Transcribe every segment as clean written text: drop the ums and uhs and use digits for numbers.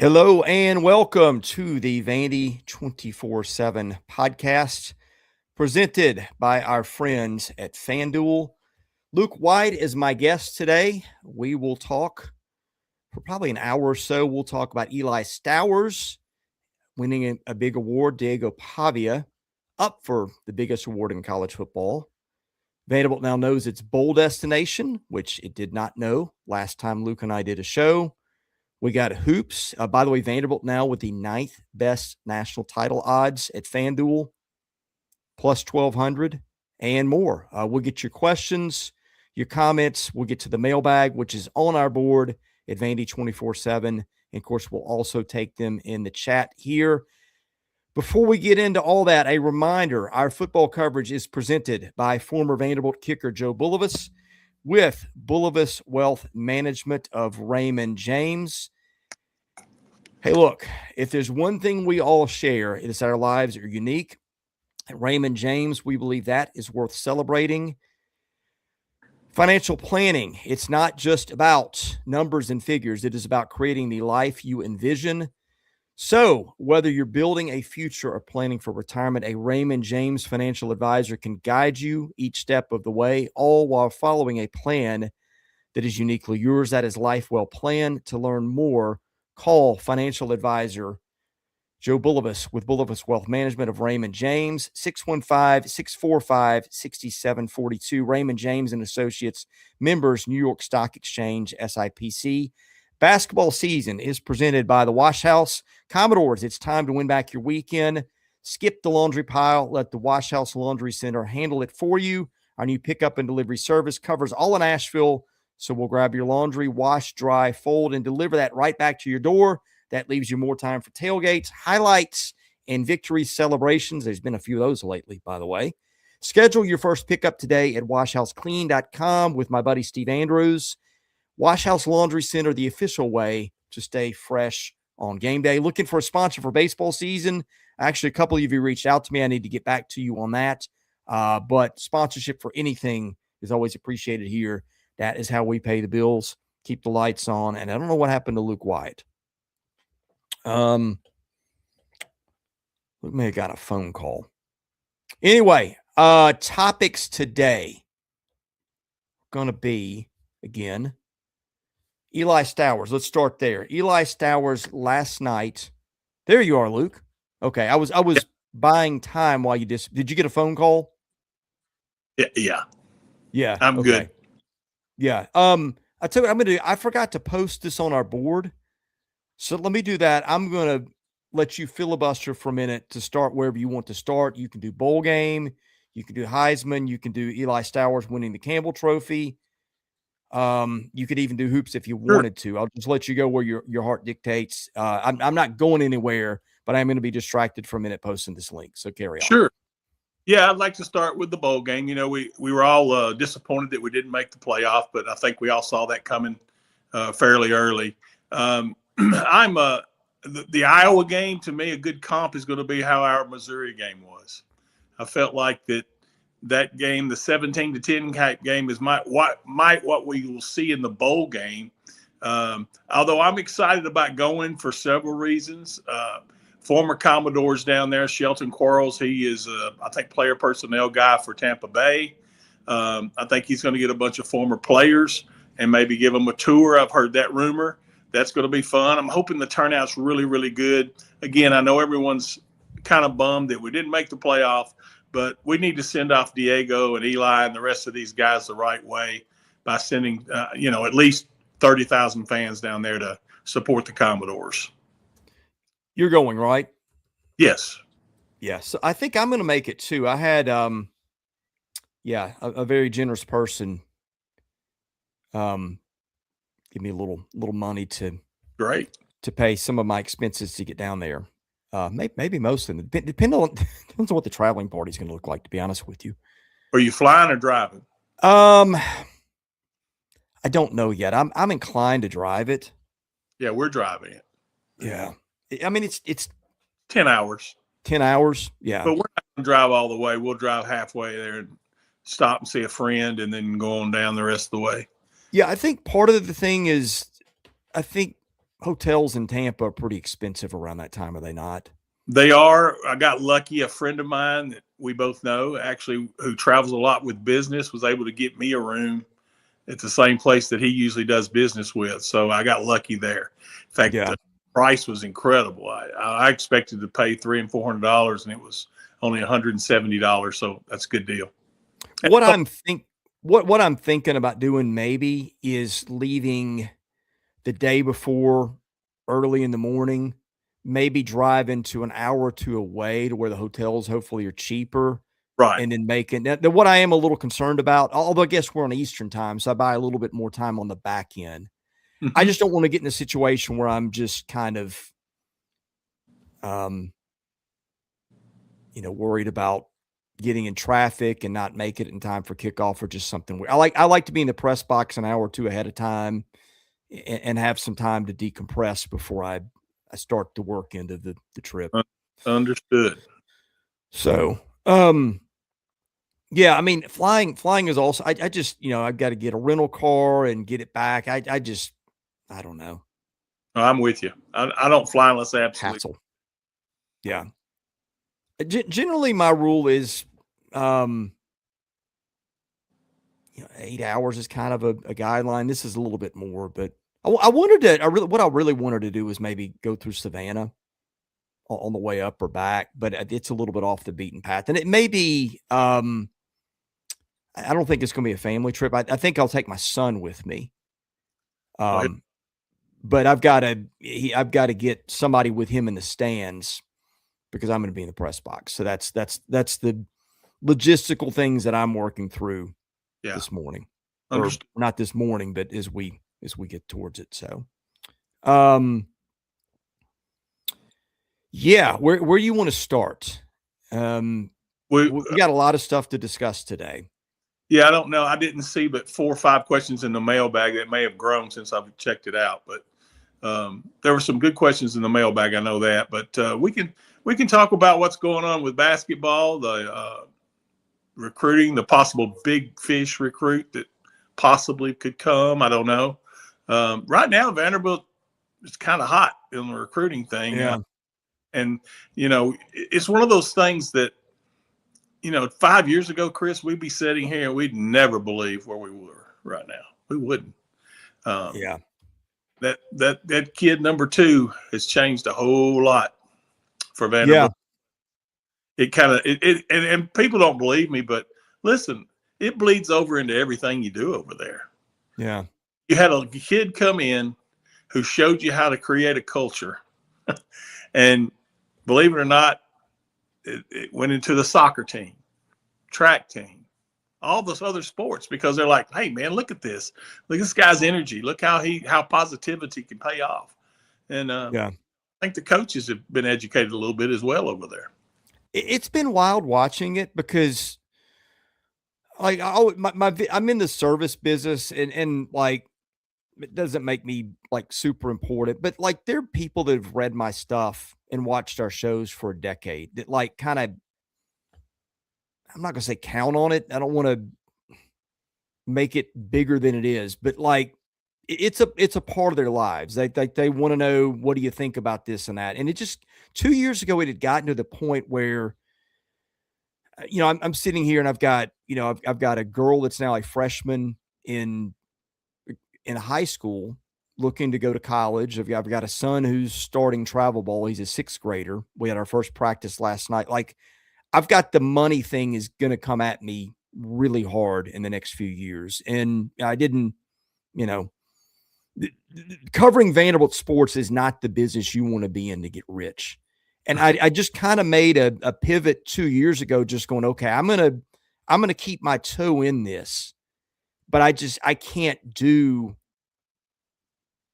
Hello and welcome to the Vandy 24/7 podcast presented by our friends at FanDuel. Luke White is my guest today. We will talk for probably an hour or so. We'll talk about Eli Stowers winning a big award, Diego Pavia up for the biggest award in college football. Vanderbilt now knows its bowl destination, which it did not know last time Luke and I did a show. We got hoops. By the way, Vanderbilt now with the ninth best national title odds at FanDuel, plus 1,200 and more. We'll get your questions, your comments. We'll get to the mailbag, which is on our board at Vandy 24/7. And, of course, we'll also take them in the chat here. Before we get into all that, a reminder, our football coverage is presented by former Vanderbilt kicker Joe Bulovas, with Bulovas Wealth Management of Raymond James. Hey, look, if there's one thing we all share, it is that our lives are unique. At Raymond James, we believe that is worth celebrating. Financial planning, it's not just about numbers and figures. It is about creating the life you envision. So whether you're building a future or planning for retirement, a Raymond James financial advisor can guide you each step of the way, all while following a plan that is uniquely yours. That is life well planned. To learn more, call financial advisor Joe Bulovas with Bulovas Wealth Management of Raymond James, 615-645-6742. Raymond James and Associates, members, New York Stock Exchange, SIPC. Basketball season is presented by the Wash House. Commodores, it's time to win back your weekend. Skip the laundry pile. Let the Wash House Laundry Center handle it for you. Our new pickup and delivery service covers all of Nashville. So we'll grab your laundry, wash, dry, fold, and deliver that right back to your door. That leaves you more time for tailgates, highlights, and victory celebrations. There's been a few of those lately, by the way. Schedule your first pickup today at washhouseclean.com with my buddy Steve Andrews. Wash House Laundry Center, the official way to stay fresh on game day. Looking for a sponsor for baseball season? Actually, a couple of you reached out to me. I need to get back to you on that. But sponsorship for anything is always appreciated here. That is how we pay the bills, keep the lights on. And I don't know what happened to Luke White. Luke may have got a phone call. Anyway, topics today going to be, again, Eli Stowers. Let's start there. Eli Stowers last night. There you are, Luke. Okay, I was buying time while you did you get a phone call? Yeah. I'm okay. Good. Yeah. I tell you what I'm gonna do. I forgot to post this on our board, so let me do that. I'm gonna let you filibuster for a minute to start wherever you want to start. You can do bowl game. You can do Heisman. You can do Eli Stowers winning the Campbell Trophy. You could even do hoops if you wanted to. I'll just let you go where your heart dictates. I'm not going anywhere, but I'm going to be distracted for a minute posting this link. So carry on. Sure. Yeah, I'd like to start with the bowl game. You know, we were all disappointed that we didn't make the playoff, but I think we all saw that coming fairly early. The Iowa game, to me, a good comp is going to be how our Missouri game was. I felt like that game, the 17-10 type game, is what we will see in the bowl game. Although I'm excited about going for several reasons. Former Commodores down there, Shelton Quarles, he is, I think, player personnel guy for Tampa Bay. I think he's going to get a bunch of former players and maybe give them a tour. I've heard that rumor. That's going to be fun. I'm hoping the turnout's really, really good. Again, I know everyone's kind of bummed that we didn't make the playoff, but we need to send off Diego and Eli and the rest of these guys the right way by sending, at least 30,000 fans down there to support the Commodores. You're going, right? Yes. Yeah. So I think I'm going to make it too. I had, a very generous person, give me a little money to pay some of my expenses to get down there. Maybe most of them. Depends on what the traveling party is going to look like, to be honest with you. Are you flying or driving? I don't know yet. I'm inclined to drive it. Yeah, we're driving it. Yeah. I mean, it's 10 hours. 10 hours. Yeah. But we're not going to drive all the way. We'll drive halfway there and stop and see a friend and then go on down the rest of the way. Yeah. I think part of the thing is, I think hotels in Tampa are pretty expensive around that time, are they not? They are. I got lucky. A friend of mine that we both know, actually, who travels a lot with business, was able to get me a room at the same place that he usually does business with. So I got lucky there. In fact, Yeah. the price was incredible. I expected to pay $300 and $400, and it was only $170. So that's a good deal. What I'm thinking about doing maybe is leaving the day before early in the morning, maybe driving to an hour or two away to where the hotels hopefully are cheaper. Right. And then making that. What I am a little concerned about, although I guess we're on Eastern time, so I buy a little bit more time on the back end. I just don't want to get in a situation where I'm just kind of, worried about getting in traffic and not make it in time for kickoff or just something weird. I like to be in the press box an hour or two ahead of time and have some time to decompress before I start to work into the trip. Understood. So, yeah, I mean, flying is also, I just, I've got to get a rental car and get it back. I don't know. I'm with you. I don't fly unless I absolutely. Hassle. Yeah. Generally my rule is, 8 hours is kind of a guideline. This is a little bit more, but what I really wanted to do was maybe go through Savannah on the way up or back, but it's a little bit off the beaten path. And it may be, I don't think it's going to be a family trip. I think I'll take my son with me. But I've got to get somebody with him in the stands because I'm going to be in the press box. So that's the logistical things that I'm working through this morning, or not this morning, but as we get towards it. So, yeah, where you want to start? We got a lot of stuff to discuss today. Yeah, I don't know. I didn't see but 4 or 5 questions in the mailbag that may have grown since I've checked it out. But there were some good questions in the mailbag. I know that. But we can talk about what's going on with basketball, the recruiting, the possible big fish recruit that possibly could come. I don't know. Right now, Vanderbilt is kind of hot in the recruiting thing. Yeah. And, it's one of those things that, 5 years ago, Chris, we'd be sitting here and we'd never believe where we were right now. We wouldn't. Yeah. That kid number 2 has changed a whole lot for Vanderbilt. Yeah. It kind of and people don't believe me, but listen, it bleeds over into everything you do over there. Yeah. You had a kid come in who showed you how to create a culture. And believe it or not, it went into the soccer team, track team, all those other sports, because they're like, hey man, look at this. Look at this guy's energy. Look how positivity can pay off. And I think the coaches have been educated a little bit as well over there. It's been wild watching it because like I'm in the service business and like it doesn't make me like super important, but like there are people that have read my stuff and watched our shows for a decade that like kind of, I'm not going to say count on it. I don't want to make it bigger than it is, but like it's a part of their lives. They want to know, what do you think about this and that? And it just 2 years ago, it had gotten to the point where, I'm sitting here and I've got a girl that's now a freshman in high school looking to go to college. I've got a son who's starting travel ball. He's a 6th grader. We had our first practice last night. Like I've got the money thing is going to come at me really hard in the next few years. And I didn't, covering Vanderbilt sports is not the business you want to be in to get rich. And I just kind of made a pivot 2 years ago, just going, okay, I'm going to keep my toe in this, but I can't do,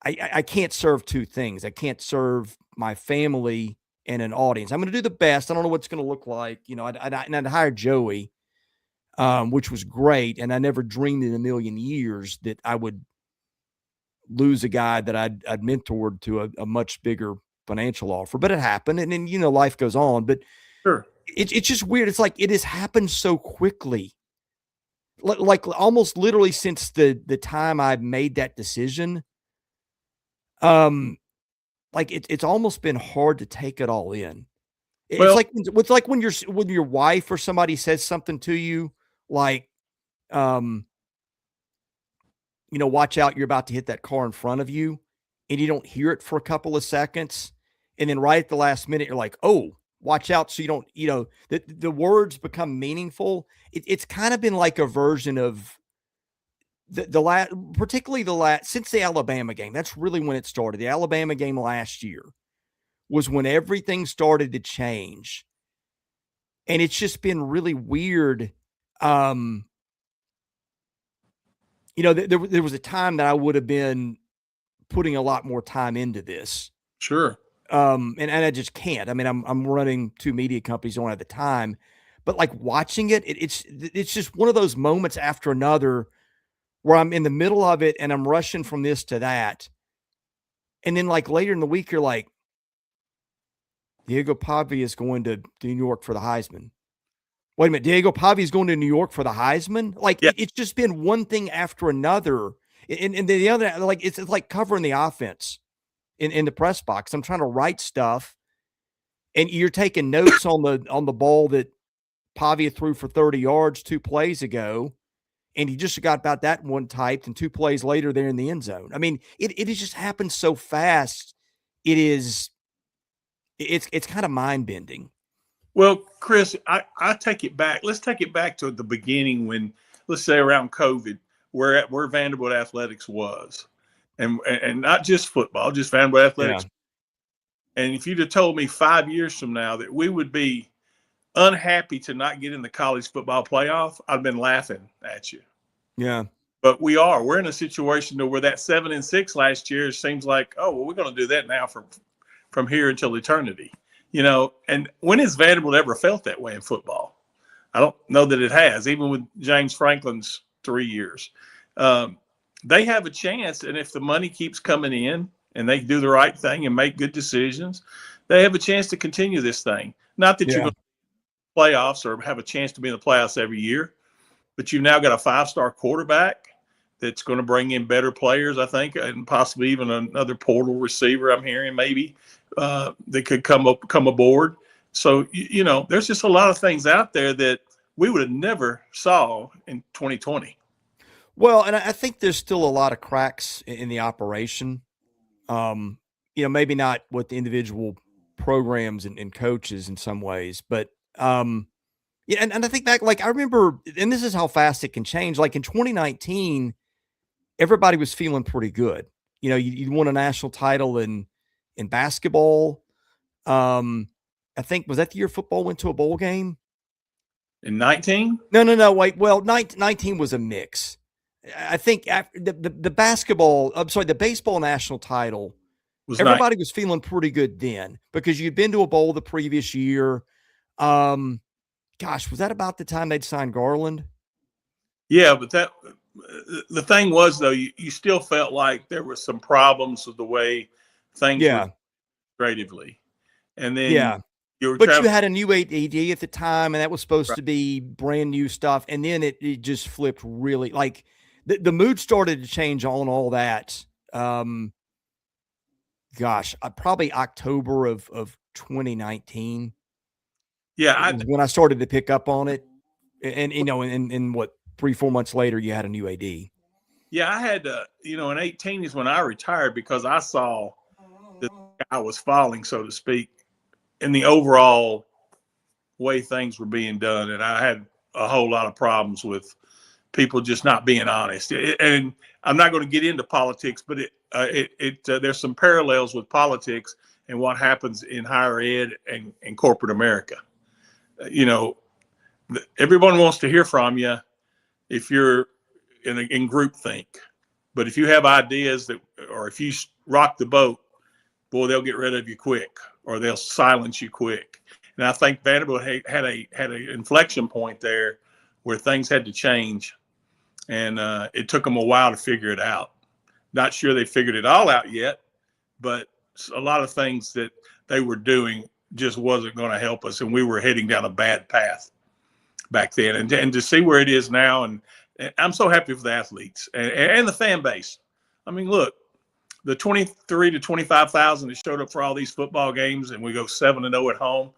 I can't serve 2 things. I can't serve my family and an audience. I'm going to do the best. I don't know what's going to look like. I'd hired Joey, which was great. And I never dreamed in a million years that I would lose a guy that I'd mentored to a much bigger financial offer, but it happened. And then, life goes on, but sure. It's just weird. It's like, it has happened so quickly. Like almost literally since the time I made that decision. like it's almost been hard to take it all in. Well, It's like when your wife or somebody says something to you, like, um, watch out, you're about to hit that car in front of you, and you don't hear it for a couple of seconds, and then right at the last minute, you're like, oh, watch out, so you don't, the words become meaningful. It's kind of been like a version of the last, particularly the last since the Alabama game. That's really when it started. The Alabama game last year was when everything started to change. And it's just been really weird. There was a time that I would have been putting a lot more time into this. sure. And I just can't. I mean, I'm running 2 media companies, don't have the time. But like watching it's just one of those moments after another where I'm in the middle of it and I'm rushing from this to that. And then like later in the week, you're like, Diego Pavia is going to New York for the Heisman. Wait a minute, Diego Pavia is going to New York for the Heisman? Like, Yeah. it's just been one thing after another. And the other, like, it's like covering the offense in the press box. I'm trying to write stuff, and you're taking notes on the ball that Pavia threw for 30 yards 2 plays ago, and he just got about that one typed, and 2 plays later they're in the end zone. I mean, it has just happened so fast. It's kind of mind bending. Well, Chris, I take it back. Let's take it back to the beginning when, let's say around COVID, where Vanderbilt athletics was, and not just football, just Vanderbilt athletics. Yeah. And if you'd have told me 5 years from now that we would be unhappy to not get in the college football playoff, I'd been laughing at you. Yeah. But we're in a situation where that 7-6 last year seems like, oh, well, we're going to do that now from here until eternity. And when has Vanderbilt ever felt that way in football? I don't know that it has, even with James Franklin's 3 years. They have a chance, and if the money keeps coming in and they do the right thing and make good decisions, they have a chance to continue this thing. Not that you're going to playoffs or have a chance to be in the playoffs every year, but you've now got a 5-star quarterback that's going to bring in better players, I think, and possibly even another portal receiver. I'm hearing maybe that could come aboard. So there's just a lot of things out there that we would have never saw in 2020. Well, and I think there's still a lot of cracks in the operation. Maybe not with the individual programs and coaches in some ways, but yeah, and I think back, like I remember, and this is how fast it can change. Like in 2019, everybody was feeling pretty good. You won a national title in basketball. I think, was that the year football went to a bowl game? In 19? No. Wait, well, 19 was a mix. I think after the basketball, I'm sorry, the baseball national title, everybody was feeling pretty good then because you'd been to a bowl the previous year. Gosh, was that about the time they'd signed Garland? Yeah, but the thing was, though, you still felt like there were some problems with the way things were creatively. And then you had a new AD at the time, and that was supposed to be brand new stuff. And then it just flipped really, like the mood started to change on all that. Probably October of 2019. Yeah, when I started to pick up on it, and what 3-4 months later, you had a new AD. Yeah, I had in 18 is when I retired because I saw the sky was falling, so to speak, in the overall way things were being done, and I had a whole lot of problems with people just not being honest. And I'm not going to get into politics, but there's some parallels with politics and what happens in higher ed and corporate America. Everyone wants to hear from you if you're in groupthink, but if you have ideas or if you rock the boat, boy, they'll get rid of you quick, or they'll silence you quick. And I think Vanderbilt had an inflection point there where things had to change, and it took them a while to figure it out. Not sure they figured it all out yet, but a lot of things that they were doing just wasn't going to help us, and we were heading down a bad path back then. And to see where it is now, and I'm so happy for the athletes and the fan base. I mean, look, the 23 to 25,000 that showed up for all these football games, and we go 7-0 at home,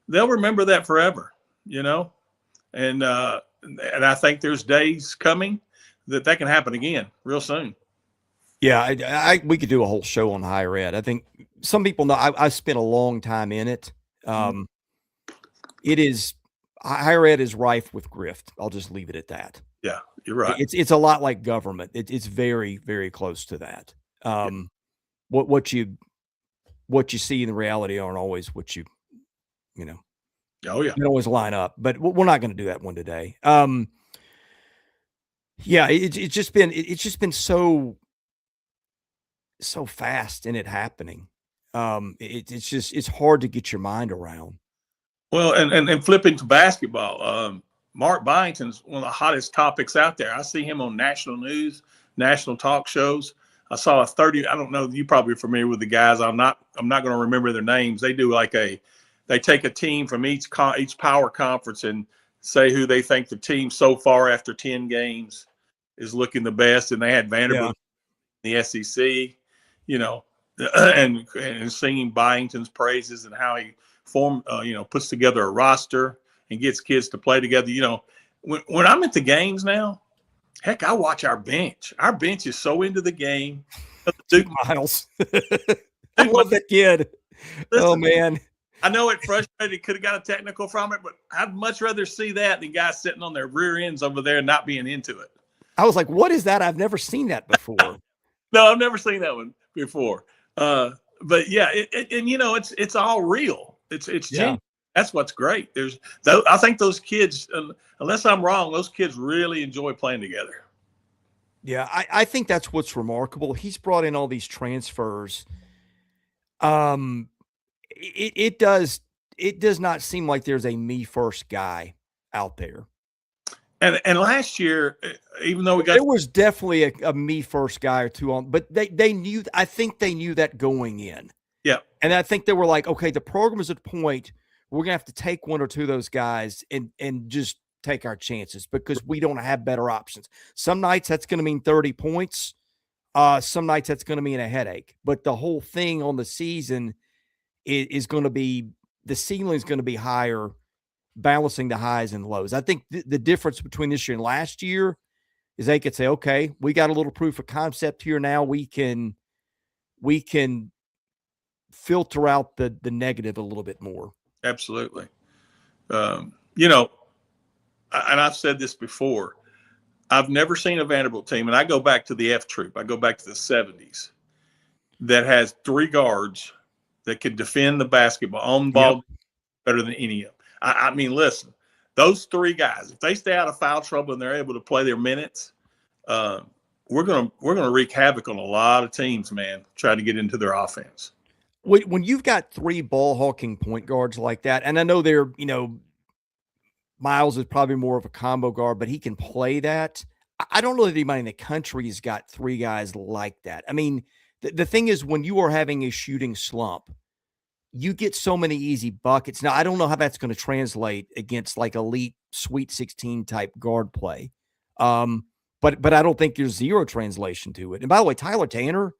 they'll remember that forever, you know. And I think there's days coming that can happen again real soon. Yeah, we could do a whole show on higher ed. I think some people know I spent a long time in it. It is higher ed is rife with grift. I'll just leave it at that. Yeah, you're right. It's a lot like government. It's very, very close to that. What you see in the reality aren't always what you know. Oh yeah, you always line up. But we're not going to do that one today. Yeah, it's just been so fast in it happening. It's hard to get your mind around. Well, and flipping to basketball, Mark Byington's one of the hottest topics out there. I see him on national news, national talk shows. I saw I don't know, you probably are familiar with the guys. I'm not going to remember their names. They do they take a team from each power conference and say who they think the team so far after 10 games is looking the best. And they had Vanderbilt in the SEC, you know, and singing Byington's praises and how he puts together a roster and gets kids to play together. You know, when I'm at the games now, heck, I watch our bench. Our bench is so into the game. Duke Miles. I love that kid. Listen, oh, man. I know it frustrated. Could have got a technical from it, but I'd much rather see that than guys sitting on their rear ends over there and not being into it. I was like, what is that? I've never seen that before. No, I've never seen that one before. But yeah, and you know, it's all real. It's genuine. That's what's great. I think those kids, unless I'm wrong, those kids really enjoy playing together. Yeah, I think that's what's remarkable. He's brought in all these transfers. It does not seem like there's a me first guy out there. And last year, even though there was definitely a me first guy or two on, but they knew. I think they knew that going in. Yeah, and I think they were like, okay, the program is at a point we're gonna have to take one or two of those guys and just take our chances because we don't have better options. Some nights that's going to mean 30 points. Some nights that's going to mean a headache. But the whole thing on the season is going to be the ceiling is going to be higher, balancing the highs and lows. I think the difference between this year and last year is they could say, okay, we got a little proof of concept here. Now we can filter out the negative a little bit more. Absolutely. You know, and I've said this before, I've never seen a Vanderbilt team, and I go back to the F Troop, I go back to the 70s, that has three guards that can defend the basketball on the ball better than any of them. I mean, listen, those three guys, if they stay out of foul trouble and they're able to play their minutes, we're gonna wreak havoc on a lot of teams, man, trying to get into their offense. When you've got three ball hawking point guards like that, and I know they're, you know, Miles is probably more of a combo guard, but he can play that. I don't know that anybody in the country has got three guys like that. I mean, the thing is, when you are having a shooting slump, you get so many easy buckets. Now, I don't know how that's going to translate against like elite Sweet 16 type guard play. But I don't think there's zero translation to it. And by the way, Tyler Tanner,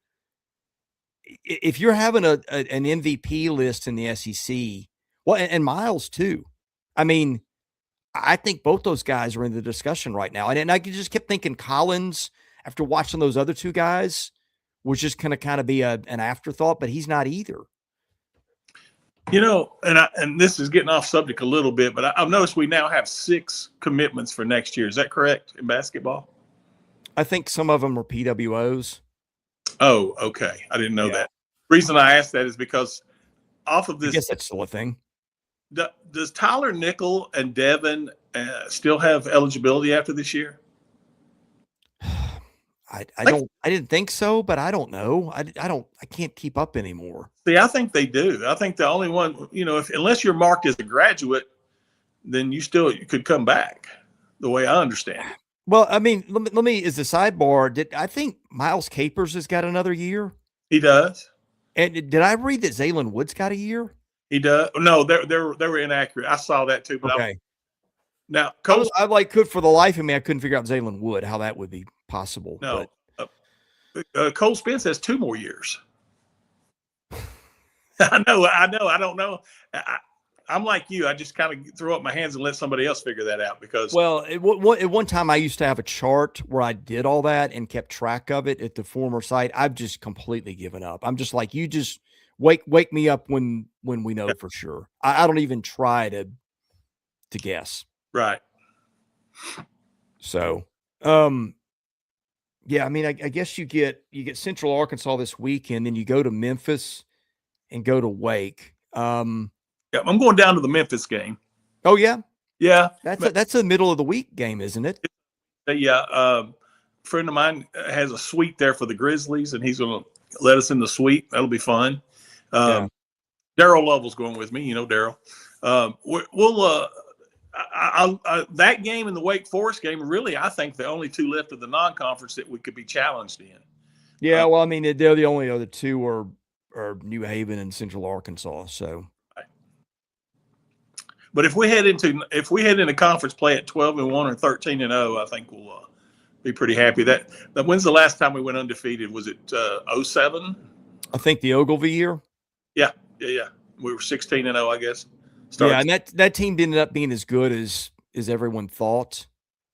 if you're having an MVP list in the SEC, well, and Miles too. I mean, I think both those guys are in the discussion right now. And I just kept thinking Collins, after watching those other two guys, was just going to kind of be an afterthought, but he's not either. You know, and this is getting off subject a little bit, but I've noticed we now have 6 commitments for next year. Is that correct in basketball? I think some of them are PWOs. Oh, okay. I didn't know that. The reason I asked that is because off of this, I guess that's still a thing. Does Tyler Nickel and Devin still have eligibility after this year? I didn't think so, but I don't know. I can't keep up anymore. See, I think they do. I think the only one, you know, unless you're marked as a graduate, then you could come back, the way I understand it. Well, I mean, let me as a sidebar, I think Miles Capers has got another year? He does. And did I read that Zaylen Woods got a year? He does. No, they were inaccurate. I saw that too. But okay. Now, I could for the life of me, I couldn't figure out Zaylen Wood, how that would be possible. No. Cole Spence has 2 more years. I know. I don't know. I'm like you. I just kind of throw up my hands and let somebody else figure that out because. Well, at one time I used to have a chart where I did all that and kept track of it at the former site. I've just completely given up. I'm just like, you just wake me up when we know for sure. I don't even try to guess. Right. So, yeah, I mean, I guess you get Central Arkansas this weekend, then you go to Memphis and go to Wake. Yeah, I'm going down to the Memphis game. Oh yeah, yeah. That's a middle of the week game, isn't it? Yeah. A friend of mine has a suite there for the Grizzlies, and he's going to let us in the suite. That'll be fun. Yeah. Daryl Lovell's going with me. You know Daryl. We'll that game and the Wake Forest game, really, I think the only 2 left of the non-conference that we could be challenged in. Yeah, well, I mean, they're the only other 2 are New Haven and Central Arkansas. So, but if we head into conference play at 12-1 or 13-0, I think we'll be pretty happy. That when's the last time we went undefeated? Was it 07? I think the Ogilvy year. Yeah. We were 16-0, I guess. Yeah, and that team ended up being as good as everyone thought.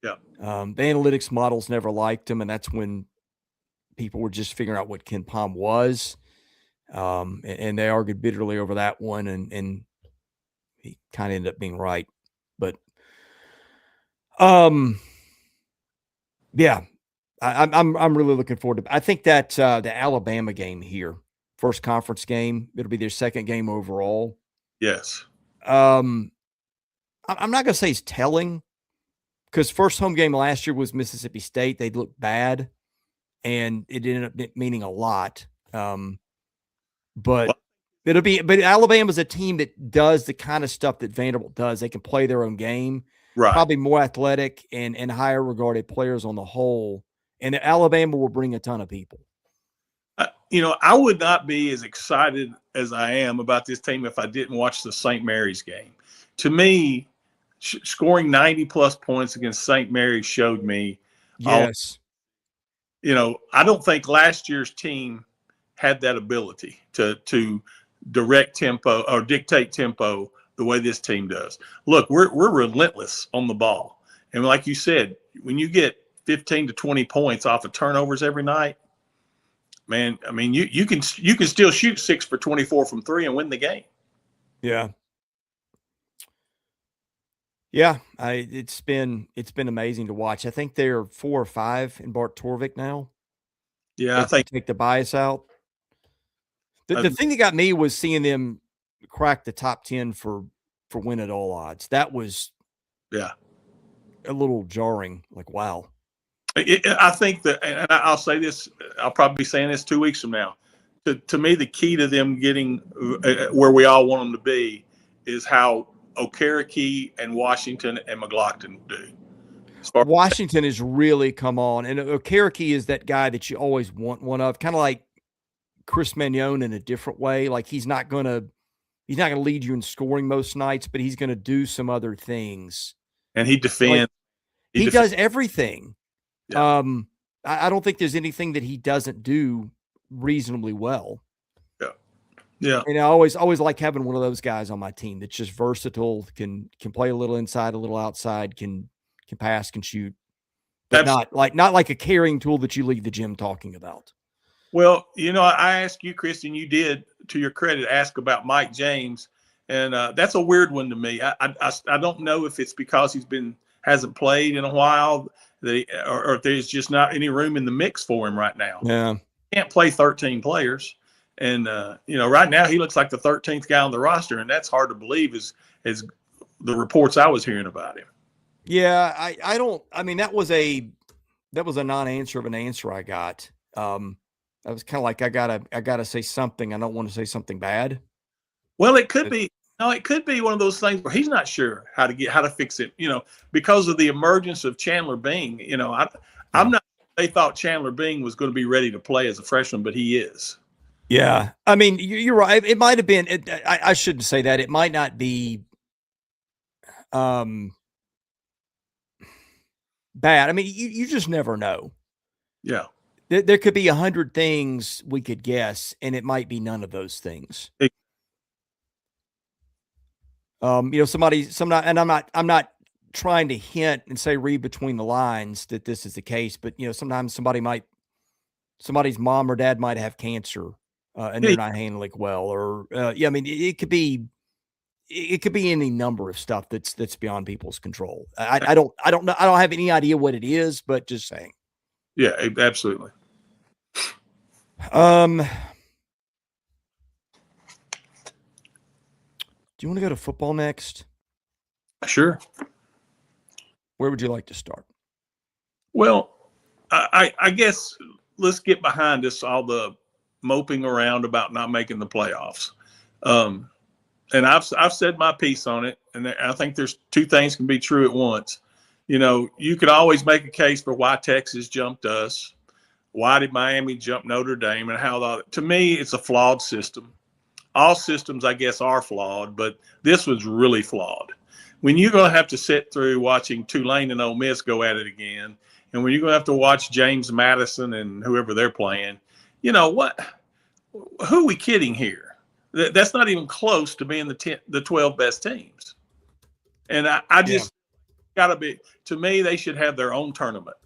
Yeah. The analytics models never liked him, and that's when people were just figuring out what Ken Palm was. And they argued bitterly over that one, and he kind of ended up being right. But yeah, I'm really looking forward to. I think that the Alabama game here, first conference game, it'll be their second game overall. Yes. I'm not going to say it's telling because first home game last year was Mississippi State. They looked bad, and it ended up meaning a lot. But Alabama's a team that does the kind of stuff that Vanderbilt does. They can play their own game, right? Probably more athletic and higher regarded players on the whole. And Alabama will bring a ton of people. I would not be as excited as I am about this team if I didn't watch the St. Mary's game. To me, scoring 90-plus points against St. Mary's showed me. Yes. I don't think last year's team had that ability to direct tempo or dictate tempo the way this team does. Look, we're relentless on the ball. And like you said, when you get 15 to 20 points off of turnovers every night, man, I mean, you can still shoot 6 for 24 from 3 and win the game. Yeah. Yeah, it's been amazing to watch. I think they're 4 or 5 in Bart Torvik now. Yeah, I think take the bias out. The thing that got me was seeing them crack the top 10 for win at all odds. That was a little jarring. Like, wow. I think that, and I'll say this, I'll probably be saying this 2 weeks from now. To me, the key to them getting where we all want them to be is how Okereke and Washington and McLaughlin do. Washington has really come on, and Okereke is that guy that you always want one of, kind of like Chris Magnon in a different way. Like he's not gonna lead you in scoring most nights, but he's gonna do some other things. And he defends. Like, he does everything. Yeah. I don't think there's anything that he doesn't do reasonably well. Yeah. And I always like having one of those guys on my team that's just versatile, can play a little inside, a little outside, can pass, can shoot. But not like a carrying tool that you leave the gym talking about. Well, I asked you, Christian, you did, to your credit, ask about Mike James. And that's a weird one to me. I don't know if it's because hasn't played in a while, or if there's just not any room in the mix for him right now. Yeah. He can't play 13 players. And, right now he looks like the 13th guy on the roster, and that's hard to believe as the reports I was hearing about him. Yeah, I mean, that was a non-answer of an answer I got. I was kind of like, I gotta say something. I don't want to say something bad. Well, it could be. No, it could be one of those things where he's not sure how to fix it. Because of the emergence of Chandler Bing. I'm not. They thought Chandler Bing was going to be ready to play as a freshman, but he is. Yeah, I mean, you're right. It might have been. I shouldn't say that. It might not be. Bad. I mean, you just never know. Yeah. There could be 100 things we could guess, and it might be none of those things. And I'm not trying to hint and say read between the lines that this is the case, but sometimes somebody's mom or dad might have cancer, and they're not handling well, or I mean, it could be any number of stuff that's beyond people's control. I don't know. I don't have any idea what it is, but just saying. Yeah, absolutely. Do you want to go to football next? Sure. Where would you like to start? Well, I guess let's get behind us, all the moping around about not making the playoffs. And I've said my piece on it, and I think there's two things can be true at once. You could always make a case for why Texas jumped us. Why did Miami jump Notre Dame, and how to me, it's a flawed system. All systems, I guess, are flawed, but this was really flawed. When you're going to have to sit through watching Tulane and Ole Miss go at it again, and when you're going to have to watch James Madison and whoever they're playing, what? Who are we kidding here? That's not even close to being the 12 best teams. And I just got to be. To me, they should have their own tournament,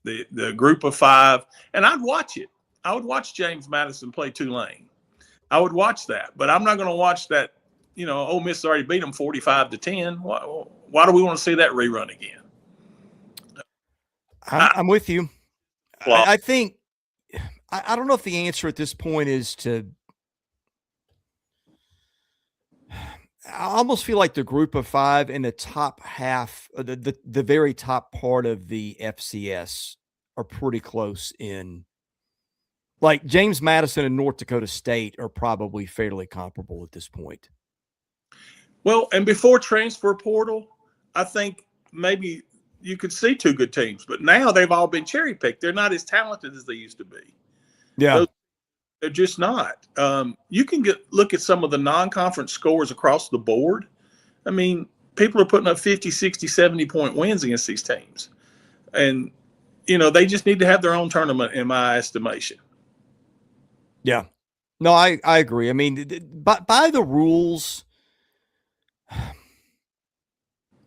the group of 5, and I'd watch it. I would watch James Madison play Tulane. I would watch that, but I'm not going to watch that. Ole Miss already beat them 45-10. Why do we want to see that rerun again? I'm with you. I think I don't know if the answer at this point is to. I almost feel like the group of 5 in the top half, the very top part of the FCS are pretty close in. Like James Madison and North Dakota State are probably fairly comparable at this point. Well, and before transfer portal, I think maybe you could see 2 good teams, but now they've all been cherry picked. They're not as talented as they used to be. Yeah. They're just not. You can look at some of the non-conference scores across the board. I mean, people are putting up 50, 60, 70-point wins against these teams. And, they just need to have their own tournament, in my estimation. Yeah. No, I agree. I mean, by the rules,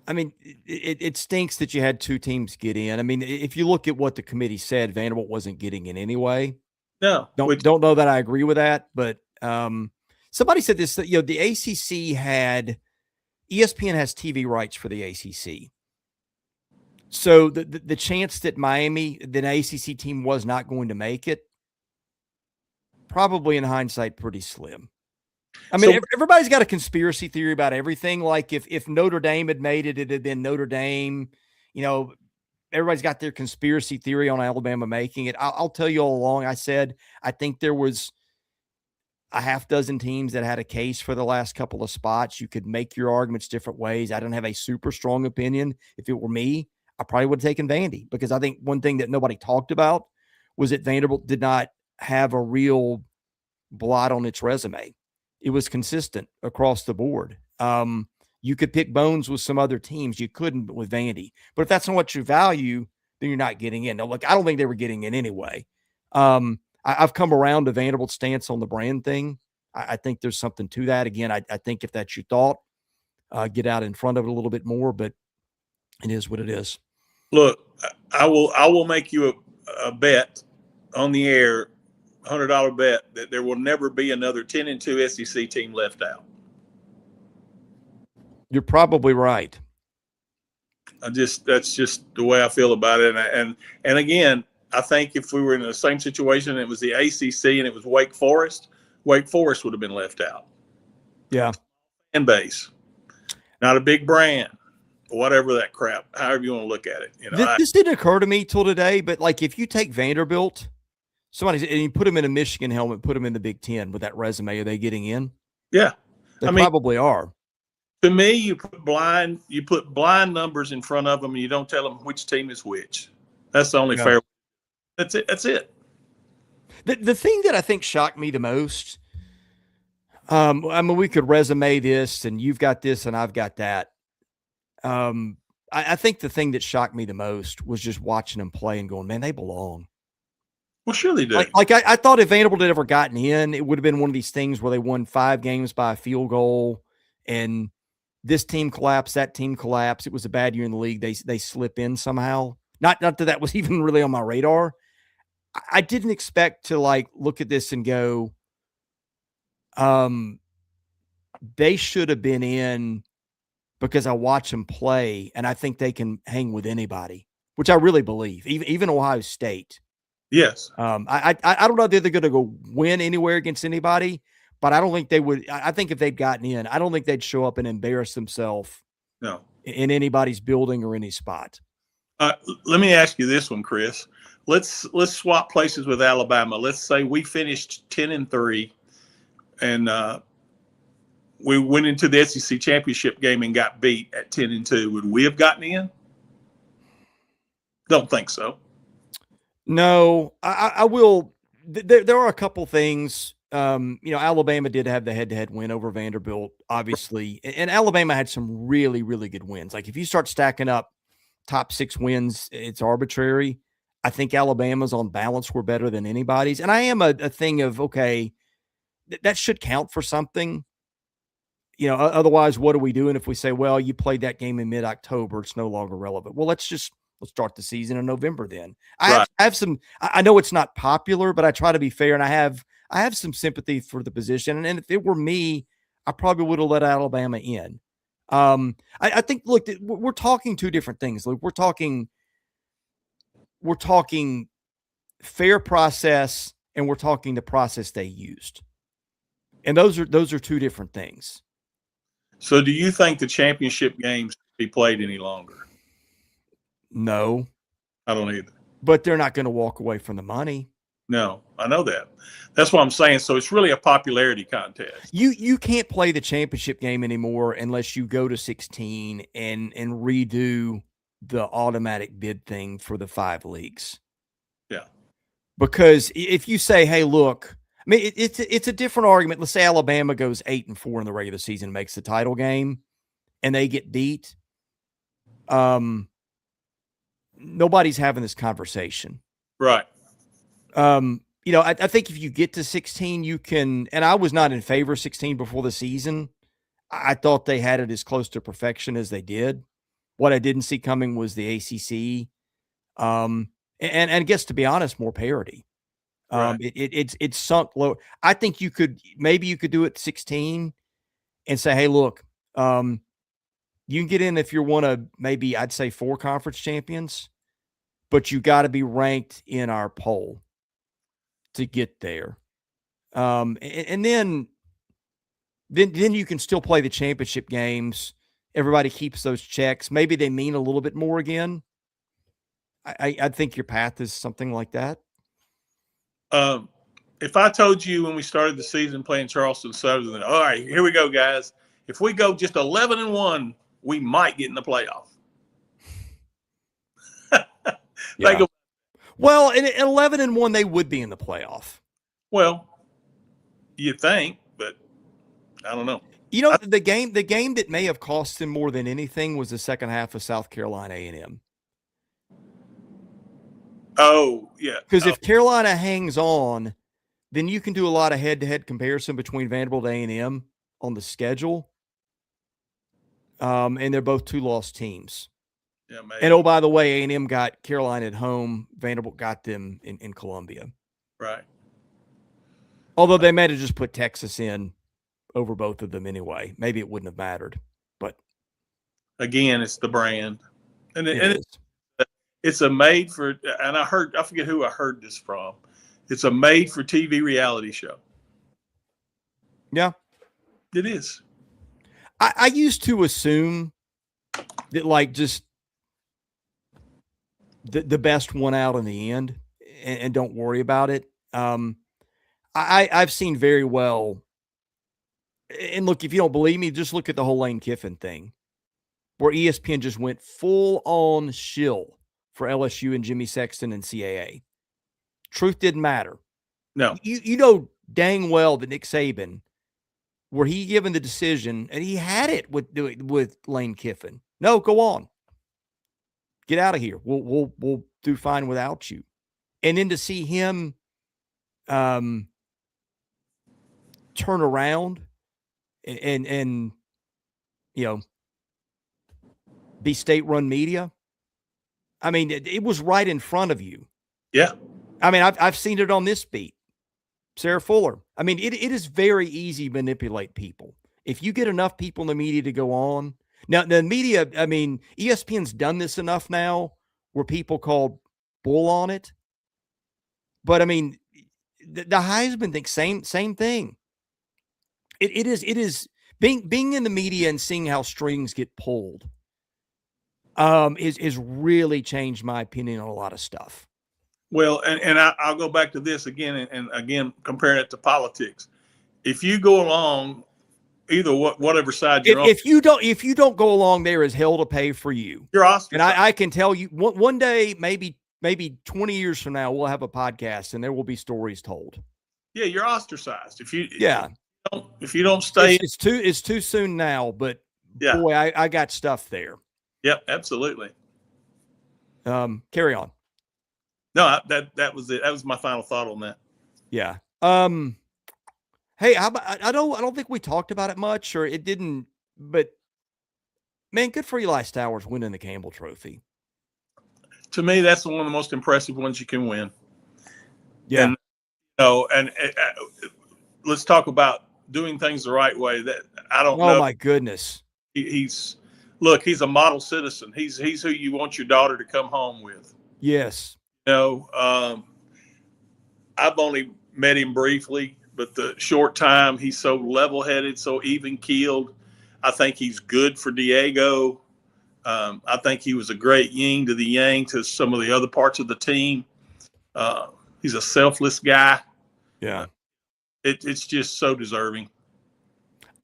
I mean, it stinks that you had 2 teams get in. I mean, if you look at what the committee said, Vanderbilt wasn't getting in anyway. No. Don't know that I agree with that, but somebody said this, that, the ACC ESPN has TV rights for the ACC. So the chance that Miami, the ACC team, was not going to make it, probably in hindsight, pretty slim. I mean, everybody's got a conspiracy theory about everything. Like if Notre Dame had made it, it had been Notre Dame. Everybody's got their conspiracy theory on Alabama making it. I'll tell you all along, I said I think there was a half dozen teams that had a case for the last couple of spots. You could make your arguments different ways. I don't have a super strong opinion. If it were me, I probably would have taken Vandy, because I think one thing that nobody talked about was that Vanderbilt did not have a real blot on its resume. It was consistent across the board. You could pick bones with some other teams. You couldn't with Vandy. But if that's not what you value, then you're not getting in. Now, look, I don't think they were getting in anyway. I've come around to Vanderbilt's stance on the brand thing. I think there's something to that. Again, I think if that's your thought, get out in front of it a little bit more, but it is what it is. Look, I will make you a bet on the air, $100 bet, that there will never be another 10-2 SEC team left out. You're probably right. That's just the way I feel about it. And again, I think if we were in the same situation and it was the ACC and it was Wake Forest would have been left out. Yeah. Fan base, not a big brand, whatever that crap, however you want to look at it. This didn't occur to me till today, but like if you take Vanderbilt, and you put them in a Michigan helmet, put them in the Big Ten with that resume, are they getting in? Yeah. They probably are. To me, you put blind numbers in front of them and you don't tell them which team is which. That's the only fair. That's it. The thing that I think shocked me the most, I mean, we could resume this and you've got this and I've got that. I think the thing that shocked me the most was just watching them play and going, man, they belong. Well, sure they do. I thought if Vanderbilt had ever gotten in, it would have been one of these things where they won 5 games by a field goal, and this team collapsed, that team collapsed. It was a bad year in the league. They slip in somehow. Not that that was even really on my radar. I didn't expect to look at this and go, they should have been in, because I watch them play and I think they can hang with anybody, which I really believe, even Ohio State. Yes. I don't know if they're going to go win anywhere against anybody, but I don't think they would. I think if they'd gotten in, I don't think they'd show up and embarrass themselves in anybody's building or any spot. Let me ask you this one, Chris. Let's swap places with Alabama. Let's say we finished 10-3 and we went into the SEC championship game and got beat at 10-2. Would we have gotten in? Don't think so. No, I will. There are a couple things. Alabama did have the head-to-head win over Vanderbilt, obviously, and Alabama had some really, really good wins. Like if you start stacking up top 6 wins, it's arbitrary. I think Alabama's on balance were better than anybody's, and I am a thing of okay, that should count for something. Otherwise, what are we doing if we say, well, you played that game in mid-October, it's no longer relevant? Well, let's start the season in November then. I have some – I know it's not popular, but I try to be fair, and I have some sympathy for the position. And if it were me, I probably would have let Alabama in. I think, look, we're talking 2 different things. Luke, we're talking fair process, and we're talking the process they used. And those are 2 different things. So do you think the championship games be played any longer? No. I don't either. But they're not going to walk away from the money. No, I know that. That's what I'm saying. So it's really a popularity contest. You can't play the championship game anymore unless you go to 16 and redo the automatic bid thing for the 5 leagues. Yeah. Because if you say, hey, look, I mean, it's a different argument. Let's say Alabama goes 8-4 in the regular season, makes the title game, and they get beat. Nobody's having this conversation. Right. I think if you get to 16, you can, and I was not in favor of 16 before the season. I thought they had it as close to perfection as they did. What I didn't see coming was the ACC. And I guess, to be honest, more parity. Right. It's sunk low. I think you could do it 16 and say, hey, look, you can get in if you're one of maybe I'd say 4 conference champions, but you got to be ranked in our poll to get there. And then you can still play the championship games. Everybody keeps those checks. Maybe they mean a little bit more again. I think your path is something like that. If I told you when we started the season playing Charleston Southern, all right, here we go, guys. If we go just 11-1, we might get in the playoff. Yeah. Well, in 11-1, they would be in the playoff. Well, you think, but I don't know. The game that may have cost them more than anything was the second half of South Carolina A&M. Oh, yeah. Because if Carolina hangs on, then you can do a lot of head-to-head comparison between Vanderbilt and A&M on the schedule. And they're both 2-loss teams. Yeah, maybe. And, oh, by the way, A&M got Carolina at home. Vanderbilt got them in Columbia. Right. Although they may have just put Texas in over both of them anyway. Maybe it wouldn't have mattered. But again, it's the brand. It's a made for, and I forget who I heard this from. It's a made for TV reality show. Yeah. It is. I used to assume that just the best won out in the end and don't worry about it. I've seen very well. And look, if you don't believe me, just look at the whole Lane Kiffin thing where ESPN just went full on shill for LSU and Jimmy Sexton and CAA. Truth didn't matter. No. You know dang well that Nick Saban, were he given the decision, and he had it with Lane Kiffin. No, go on. Get out of here. We'll do fine without you. And then to see him turn around and be state-run media. I mean, it was right in front of you. Yeah. I mean, I've seen it on this beat. Sarah Fuller. I mean, it is very easy to manipulate people. If you get enough people in the media to go on. Now, the media, I mean, ESPN's done this enough now where people call bull on it. But I mean, the Heisman thing, same thing. It is being in the media and seeing how strings get pulled is really changed my opinion on a lot of stuff. Well, and I'll go back to this again and again comparing it to politics. If you go along either whatever side you're on, if you don't go along, there is hell to pay for you. You're ostracized. And I can tell you one day, maybe 20 years from now, we'll have a podcast and there will be stories told. Yeah, you're ostracized if you don't stay. It's too soon now, but yeah. Boy, I got stuff there. Yep, absolutely. Carry on. No, that was it. That was my final thought on that. Yeah. Hey, I don't think we talked about it much, or it didn't. But man, good for Eli Stowers winning the Campbell Trophy. To me, that's one of the most impressive ones you can win. Yeah. And let's talk about doing things the right way. That I don't know. Oh my goodness. He's a model citizen. He's who you want your daughter to come home with. Yes. I've only met him briefly, but the short time, he's so level-headed, so even-keeled. I think he's good for Diego. I think he was a great yin to the yang to some of the other parts of the team. He's a selfless guy. Yeah. It's just so deserving.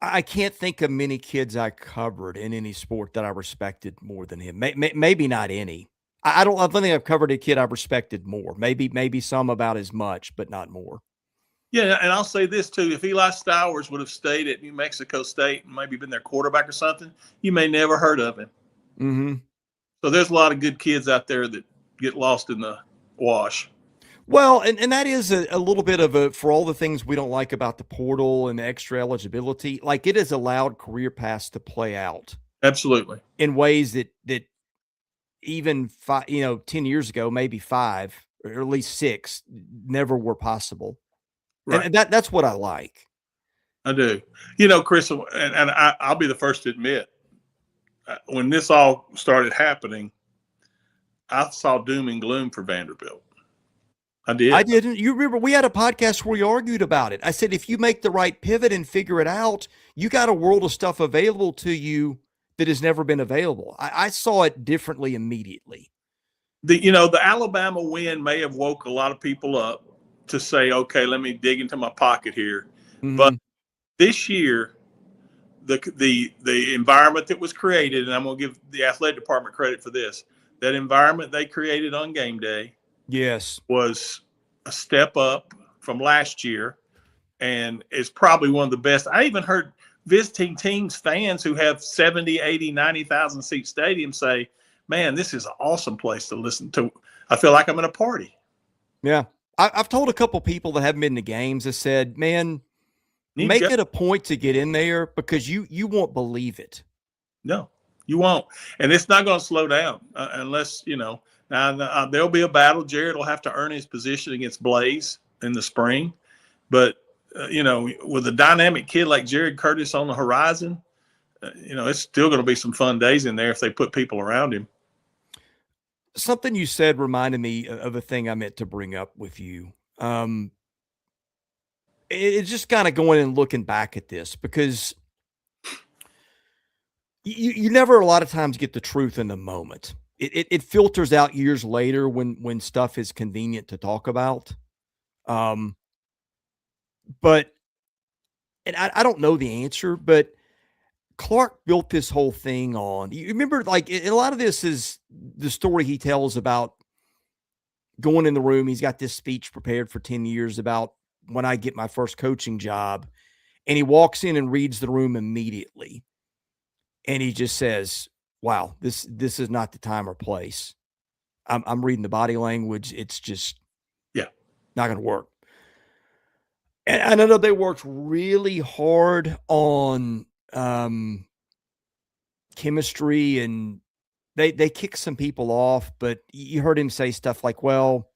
I can't think of many kids I covered in any sport that I respected more than him. Maybe not any. I don't think I've covered a kid I've respected more. Maybe some about as much, but not more. Yeah, and I'll say this too: if Eli Stowers would have stayed at New Mexico State and maybe been their quarterback or something, you may never heard of him. Mm-hmm. So there's a lot of good kids out there that get lost in the wash. Well, and that is a little bit of for all the things we don't like about the portal and the extra eligibility, like it has allowed career paths to play out. Absolutely. In ways that even 10 years ago, maybe 5 or at least 6 never were possible. Right. And that's what I like. I do. Chris, and I'll be the first to admit, when this all started happening, I saw doom and gloom for Vanderbilt. I did. I didn't. You remember we had a podcast where we argued about it. I said, if you make the right pivot and figure it out, you got a world of stuff available to you that has never been available. I saw it differently immediately. The Alabama win may have woke a lot of people up to say, okay, let me dig into my pocket here. Mm-hmm. But this year, the environment that was created, and I'm going to give the athletic department credit for this, that environment they created on game day, yes, was a step up from last year, and is probably one of the best. I even heard visiting teams, fans who have 70, 80, 90,000 seat stadiums say, man, this is an awesome place to listen to. I feel like I'm in a party. Yeah. I've told a couple people that haven't been to games that said, man, make it a point to get in there because you won't believe it. No, you won't. And it's not going to slow down unless, now there'll be a battle. Jared will have to earn his position against Blaze in the spring. But, with a dynamic kid like Jared Curtis on the horizon, it's still going to be some fun days in there if they put people around him. Something you said reminded me of a thing I meant to bring up with you. It's just kind of going and looking back at this because you never a lot of times get the truth in the moment. It filters out years later when stuff is convenient to talk about. But I don't know the answer, but Clark built this whole thing on, you remember, like a lot of this is the story he tells about going in the room. He's got this speech prepared for 10 years about when I get my first coaching job, and he walks in and reads the room immediately. And he just says, wow, this is not the time or place. I'm reading the body language. It's just, Not going to work. And I know they worked really hard on chemistry, and they kicked some people off, but you heard him say stuff like, well,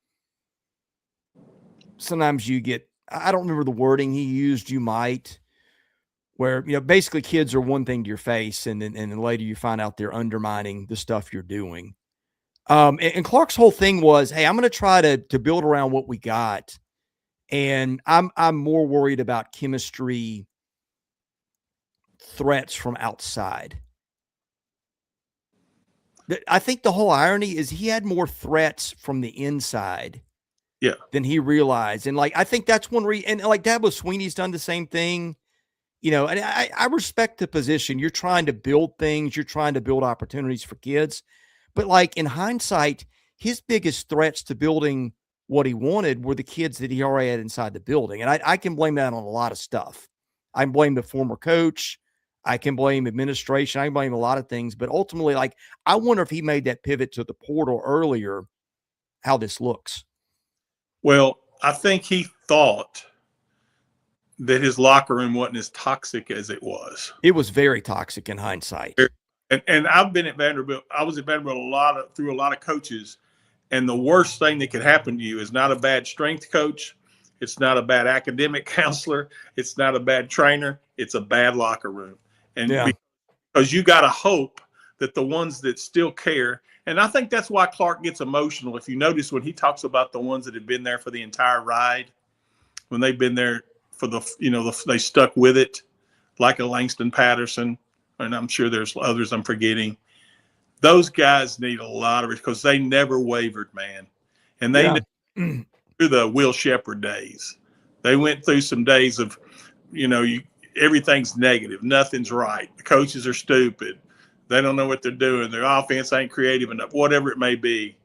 sometimes you get, I don't remember the wording he used, you might, where, basically kids are one thing to your face, and then later you find out they're undermining the stuff you're doing. And Clark's whole thing was, hey, I'm going to try to build around what we got. And I'm more worried about chemistry threats from outside. I think the whole irony is he had more threats from the inside than he realized. And I think that's one reason. And Dabo Sweeney's done the same thing, and I respect the position. You're trying to build things. You're trying to build opportunities for kids. But in hindsight, his biggest threats to building what he wanted were the kids that he already had inside the building. And I can blame that on a lot of stuff. I can blame the former coach. I can blame administration. I can blame a lot of things. But ultimately, I wonder if he made that pivot to the portal earlier, how this looks. Well, I think he thought that his locker room wasn't as toxic as it was. It was very toxic in hindsight. And I've been at Vanderbilt. I was at Vanderbilt through a lot of coaches. And the worst thing that could happen to you is not a bad strength coach. It's not a bad academic counselor. It's not a bad trainer. It's a bad locker room. And because you got to hope that the ones that still care, and I think that's why Clark gets emotional. If you notice when he talks about the ones that have been there for the entire ride, when they've been there for they stuck with it, like a Langston Patterson, and I'm sure there's others I'm forgetting. Those guys need a lot of it because they never wavered, man. And they went through the Will Shepherd days. They went through some days of, everything's negative. Nothing's right. The coaches are stupid. They don't know what they're doing. Their offense ain't creative enough, whatever it may be.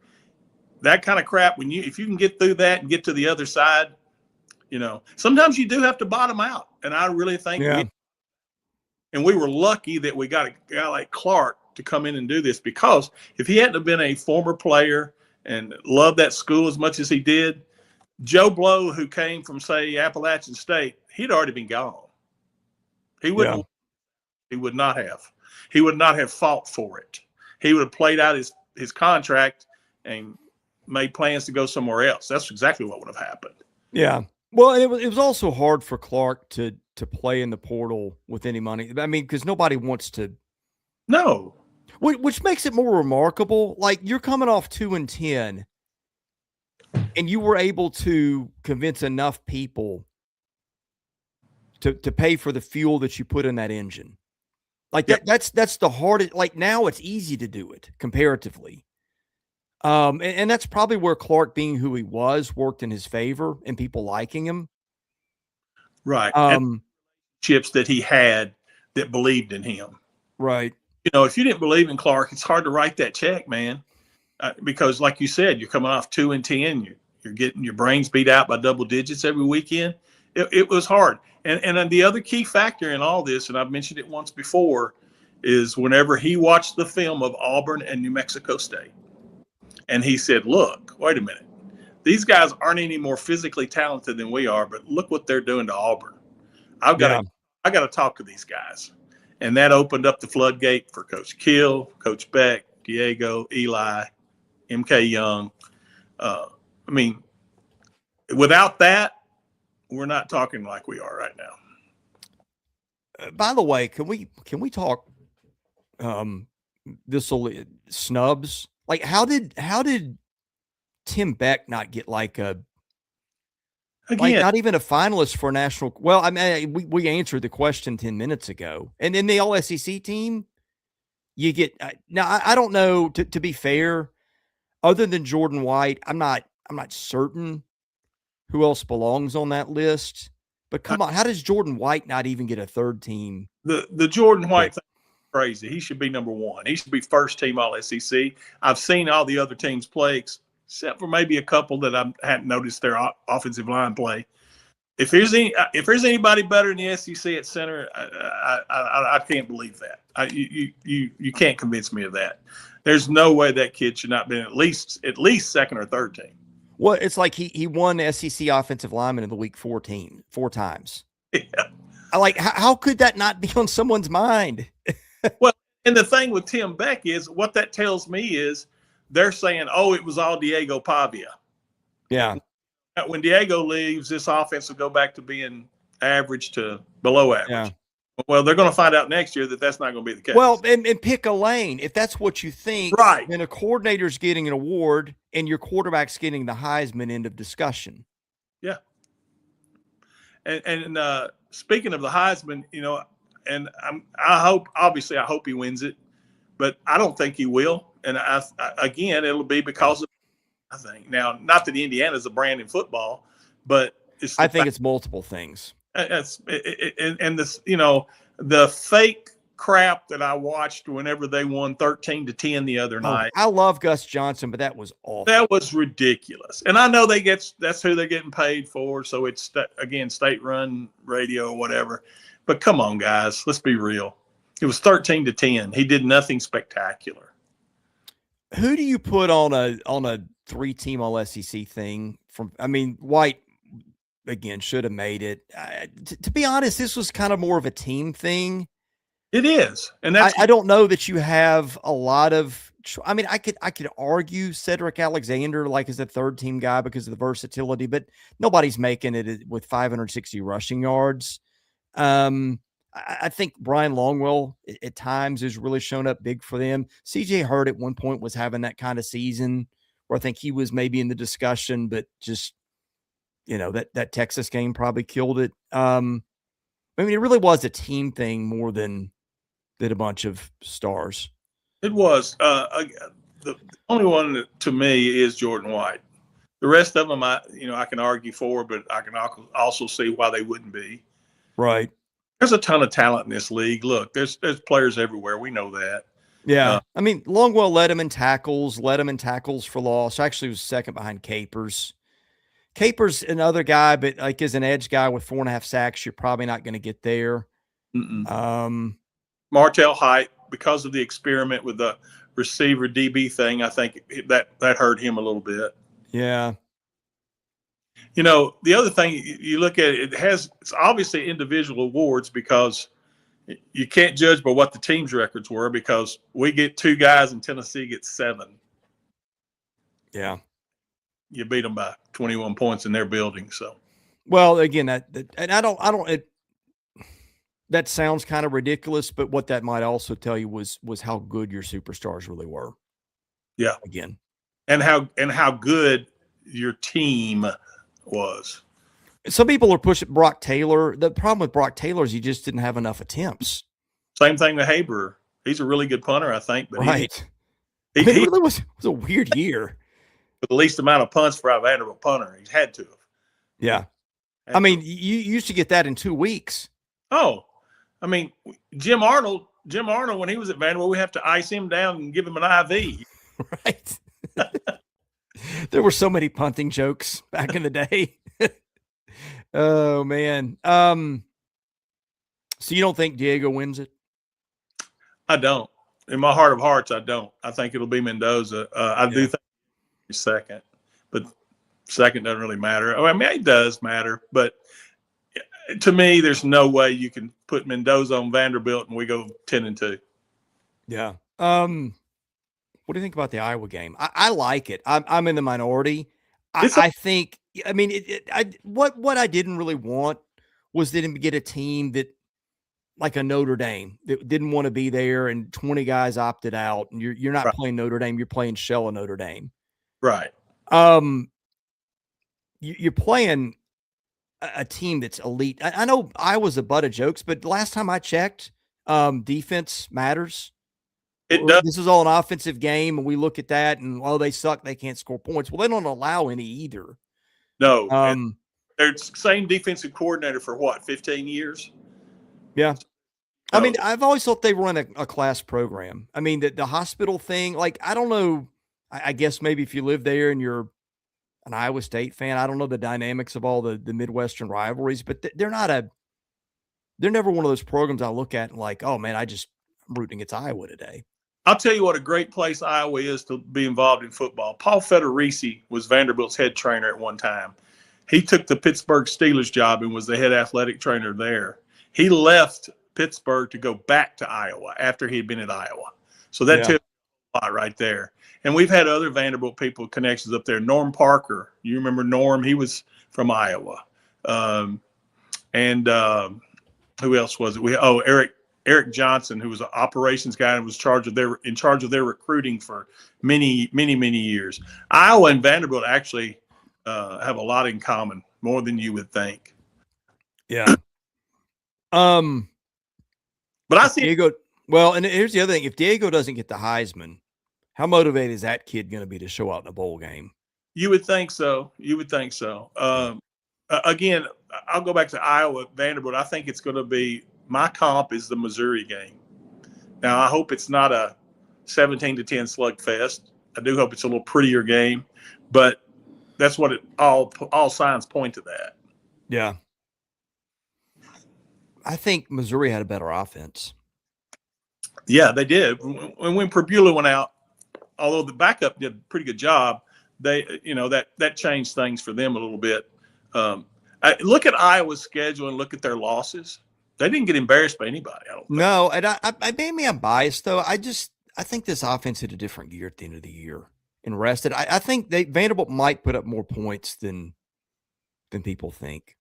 That kind of crap, if you can get through that and get to the other side, sometimes you do have to bottom out. And I really think we were lucky that we got a guy like Clark to come in and do this, because if he hadn't have been a former player and loved that school as much as he did, Joe Blow, who came from, say, Appalachian State, he'd already been gone. He wouldn't. He would not have. He would not have fought for it. He would have played out his contract and made plans to go somewhere else. That's exactly what would have happened. Yeah. Well, it was also hard for Clark to play in the portal with any money. I mean, because nobody wants to. No. Which makes it more remarkable. You're coming off 2-10, and you were able to convince enough people to pay for the fuel that you put in that engine. That's the hardest. Now it's easy to do it comparatively. And that's probably where Clark, being who he was, worked in his favor and people liking him. Right. And chips that he had that believed in him. Right. If you didn't believe in Clark, it's hard to write that check, man. Because like you said, you're coming off 2-10. You're getting your brains beat out by double digits every weekend. It was hard. And the other key factor in all this, and I've mentioned it once before, is whenever he watched the film of Auburn and New Mexico State, and he said, look, wait a minute. These guys aren't any more physically talented than we are, but look what they're doing to Auburn. I got to talk to these guys. And that opened up the floodgate for Coach Kill, Coach Beck, Diego, Eli, MK Young. Without that, we're not talking like we are right now. By the way, can we talk snubs? How did Tim Beck not get not even a finalist for a national? Well, I mean, we answered the question 10 minutes ago. And then the all-SEC team, you get now. I don't know. To be fair, other than Jordan White, I'm not certain who else belongs on that list. But come on, how does Jordan White not even get a third team? The Jordan White thing is crazy. He should be number one. He should be first team all-SEC. I've seen all the other teams play, except for maybe a couple that I hadn't noticed their offensive line play. If there's anybody better in the SEC at center, I can't believe that. You can't convince me of that. There's no way that kid should not be at least second or third team. Well, it's like he won SEC Offensive Lineman of the Week 14 4 times. Yeah. I like how could that not be on someone's mind? Well, and the thing with Tim Beck is what that tells me is they're saying, "Oh, it was all Diego Pavia." Yeah. When Diego leaves, this offense will go back to being average to below average. Yeah. Well, they're going to find out next year that that's not going to be the case. Well, and pick a lane. If that's what you think, right. Then a coordinator's getting an award and your quarterback's getting the Heisman. End of discussion. Yeah. And speaking of the Heisman, and I hope he wins it, but I don't think he will. And again, it'll be because of, I think now, not that Indiana's a brand in football, but I think it's multiple things. And this, the fake crap that I watched whenever they won 13-10 the other night. I love Gus Johnson, but that was awful. That was ridiculous. And I know that's who they're getting paid for. So it's again, state-run radio or whatever. But come on, guys, let's be real. It was 13-10. He did nothing spectacular. Who do you put on a 3-team All SEC thing? White again should have made it. To be honest, this was kind of more of a team thing. It is, and I don't know that you have a lot of. I could argue Cedric Alexander as a third team guy because of the versatility, but nobody's making it with 560 rushing yards. I think Brian Longwell at times has really shown up big for them. CJ Hurd at one point was having that kind of season where I think he was maybe in the discussion, but just, that Texas game probably killed it. It really was a team thing more than a bunch of stars. It was. The only one to me is Jordan White. The rest of them, I can argue for, but I can also see why they wouldn't be. Right. There's a ton of talent in this league. Look, there's players everywhere. We know that. Yeah. Longwell led him in tackles for loss. Actually was second behind Capers. Capers, another guy, but as an edge guy with 4.5 sacks, you're probably not going to get there. Martell Height, because of the experiment with the receiver DB thing, I think that hurt him a little bit. Yeah. The other thing you look at, it's obviously individual awards because you can't judge by what the team's records were because we get 2 guys and Tennessee gets 7. Yeah. You beat them by 21 points in their building. So, well, again, that sounds kind of ridiculous, but what that might also tell you was how good your superstars really were. Yeah. Again. And how good your team was. Some people are pushing Brock Taylor. The problem with Brock Taylor is he just didn't have enough attempts. Same thing with Haber. He's a really good punter, I think. But right. He really was a weird year. With the least amount of punts for a Vanderbilt punter. He's had to have. Yeah. You used to get that in 2 weeks. Oh, Jim Arnold, when he was at Vanderbilt, we have to ice him down and give him an IV. Right. There were so many punting jokes back in the day. Oh, man. So you don't think Diego wins it? I don't. In my heart of hearts, I don't. I think it'll be Mendoza. Do think he's second, but second doesn't really matter. It does matter, but to me, there's no way you can put Mendoza on Vanderbilt and we go 10-2. Yeah. What do you think about the Iowa game? I like it. I'm in the minority. I think. What I didn't really want was to get a team that, like a Notre Dame, that didn't want to be there, and 20 guys opted out, and you're not playing Notre Dame. You're playing shell of Notre Dame. Right. You're playing a team that's elite. I know Iowa's a butt of jokes, but last time I checked, defense matters. It does. This is all an offensive game, and we look at that, and they suck. They can't score points. Well, they don't allow any either. No. They're the same defensive coordinator for 15 years? Yeah. I've always thought they run a class program. The hospital thing, I don't know. I guess maybe if you live there and you're an Iowa State fan, I don't know the dynamics of all the Midwestern rivalries, but they're never one of those programs I look at and oh man, I'm rooting against Iowa today. I'll tell you what a great place Iowa is to be involved in football. Paul Federici was Vanderbilt's head trainer at one time. He took the Pittsburgh Steelers job and was the head athletic trainer there. He left Pittsburgh to go back to Iowa after he had been at Iowa. So that tells you a lot right there. And we've had other Vanderbilt people connections up there. Norm Parker, you remember Norm? He was from Iowa. Who else was it? Eric Johnson, who was an operations guy and was in charge of their recruiting for many years. Iowa and Vanderbilt actually have a lot in common, more than you would think. Yeah. But I see Diego. Well, and here's the other thing: if Diego doesn't get the Heisman, how motivated is that kid going to be to show out in a bowl game? You would think so. Again, I'll go back to Iowa, Vanderbilt. I think it's going to be my comp is the Missouri game. Now, I hope it's not a 17-10 slugfest. I do hope it's a little prettier game, but that's what all signs point to that. Yeah. I think Missouri had a better offense. Yeah, they did. When Purbulla went out, although the backup did a pretty good job, that changed things for them a little bit. Look at Iowa's schedule and look at their losses. They didn't get embarrassed by anybody. I don't think. No, and maybe I'm biased though. I think this offense hit a different gear at the end of the year and rested. I think Vanderbilt might put up more points than people think.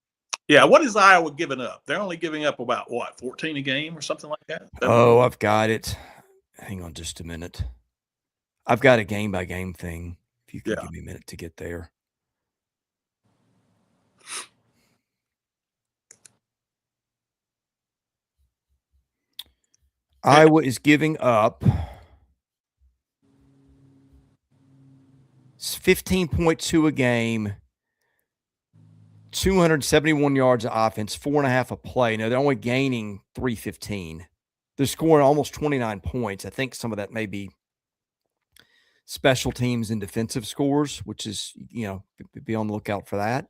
Yeah, what is Iowa giving up? They're only giving up about 14 a game or something like that. Oh, I've got it. Hang on just a minute. I've got a game by game thing. If you could give me a minute to get there. Iowa is giving up 15.2 a game, 271 yards of offense, 4.5 a play. Now, they're only gaining 315. They're scoring almost 29 points. I think some of that may be special teams and defensive scores, which is, be on the lookout for that.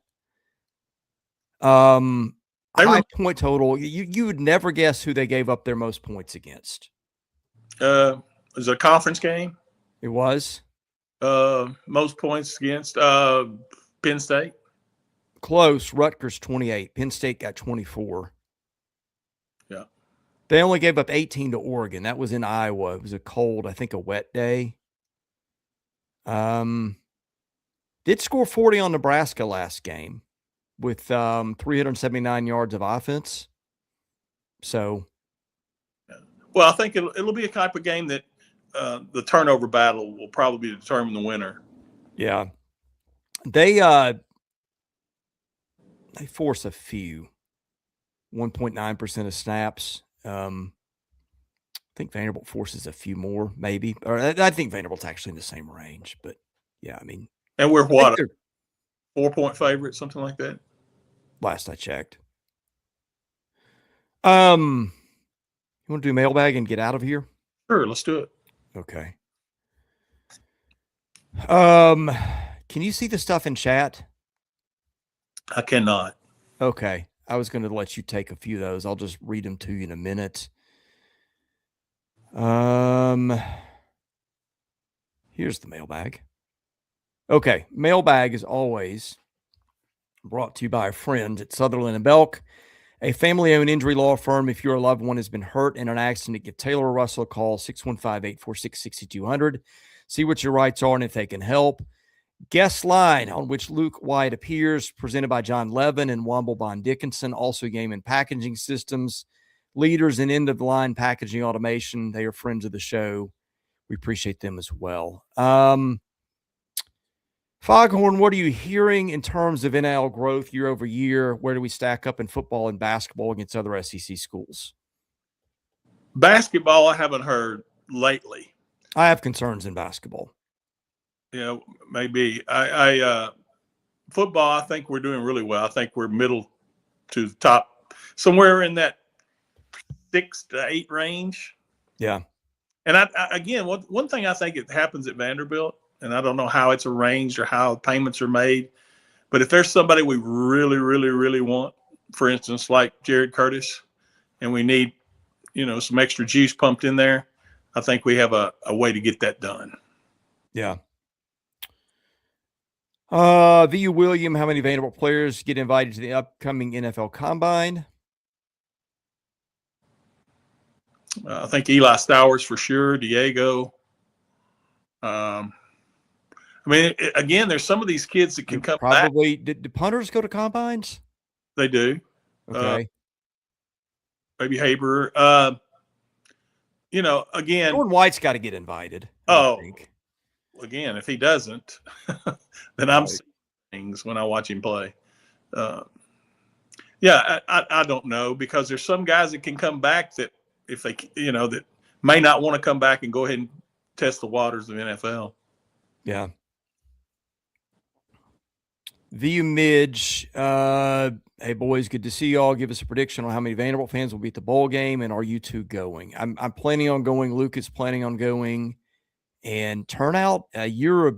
High point total. You would never guess who they gave up their most points against. It was a conference game. It was. Most points against Penn State. Close. Rutgers 28. Penn State got 24. Yeah. They only gave up 18 to Oregon. That was in Iowa. It was a cold, I think a wet day. Did score 40 on Nebraska last game with 379 yards of offense. So, well, I think it'll be a type of game that the turnover battle will probably determine the winner. Yeah, they force a few, 1.9% of snaps. I think Vanderbilt forces a few more, maybe. Or I think Vanderbilt's actually in the same range, but yeah, I mean. And we're what, 4-point favorite, something like that? Last I checked. You want to do mailbag and get out of here? Sure, let's do it. Okay. Can you see the stuff in chat? I cannot. Okay. I was going to let you take a few of those. I'll just read them to you in a minute. Here's the mailbag. Okay. Mailbag is always brought to you by our friends at Sutherland and Belk, a family-owned injury law firm. If your loved one has been hurt in an accident, give Taylor or Russell a call, 615-846-6200. See what your rights are and if they can help. Guest line on which Luke White appears, presented by John Levin and Womble Bond Dickinson, also Game and Packaging Systems, leaders in end-of-the-line packaging automation. They are friends of the show. We appreciate them as well. Foghorn, what are you hearing in terms of NIL growth year over year? Where do we stack up in football and basketball against other SEC schools? Basketball, I haven't heard lately. I have concerns in basketball. Yeah, maybe. Football, I think we're doing really well. I think we're middle to the top, somewhere in that 6 to 8 range. Yeah. And again, one thing I think it happens at Vanderbilt, and I don't know how it's arranged or how payments are made, but if there's somebody we really, really, really want, for instance, like Jared Curtis, and we need, some extra juice pumped in there, I think we have a way to get that done. Yeah. VU William, how many Vanderbilt players get invited to the upcoming NFL Combine? I think Eli Stowers for sure. Diego. I mean, again, there's some of these kids that can come probably back. Did punters go to combines? They do. Okay. Maybe Haber. Again, Jordan White's got to get invited. I think. Again, if he doesn't, then I'm seeing things when I watch him play. I don't know, because there's some guys that can come back that if they, that may not want to come back and go ahead and test the waters of NFL. Yeah. VU Midge, hey boys, good to see y'all. Give us a prediction on how many Vanderbilt fans will be at the bowl game, and are you two going? I'm planning on going. Luke is planning on going. And turnout, your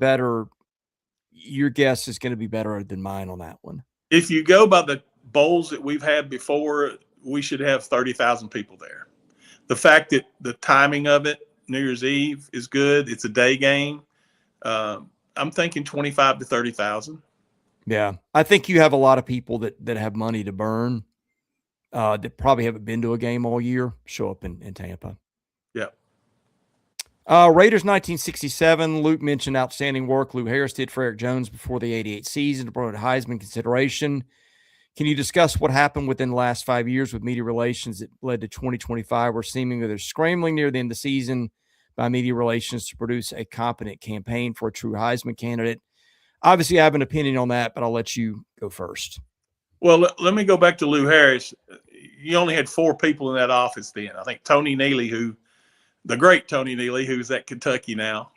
guess is going to be better than mine on that one. If you go by the bowls that we've had before, we should have 30,000 people there. The fact that the timing of it, New Year's Eve, is good. It's a day game. I'm thinking 25 to 30,000. Yeah. I think you have a lot of people that have money to burn that probably haven't been to a game all year show up in Tampa. Yeah. Raiders 1967. Luke mentioned outstanding work Lou Harris did for Eric Jones before the 88 season to promote Heisman consideration. Can you discuss what happened within the last 5 years with media relations that led to 2025, where seemingly they're scrambling near the end of the season by media relations to produce a competent campaign for a true Heisman candidate? Obviously, I have an opinion on that, but I'll let you go first. Well, let me go back to Lou Harris. You only had 4 people in that office then. I think Tony Neely, the great Tony Neely, who's at Kentucky now,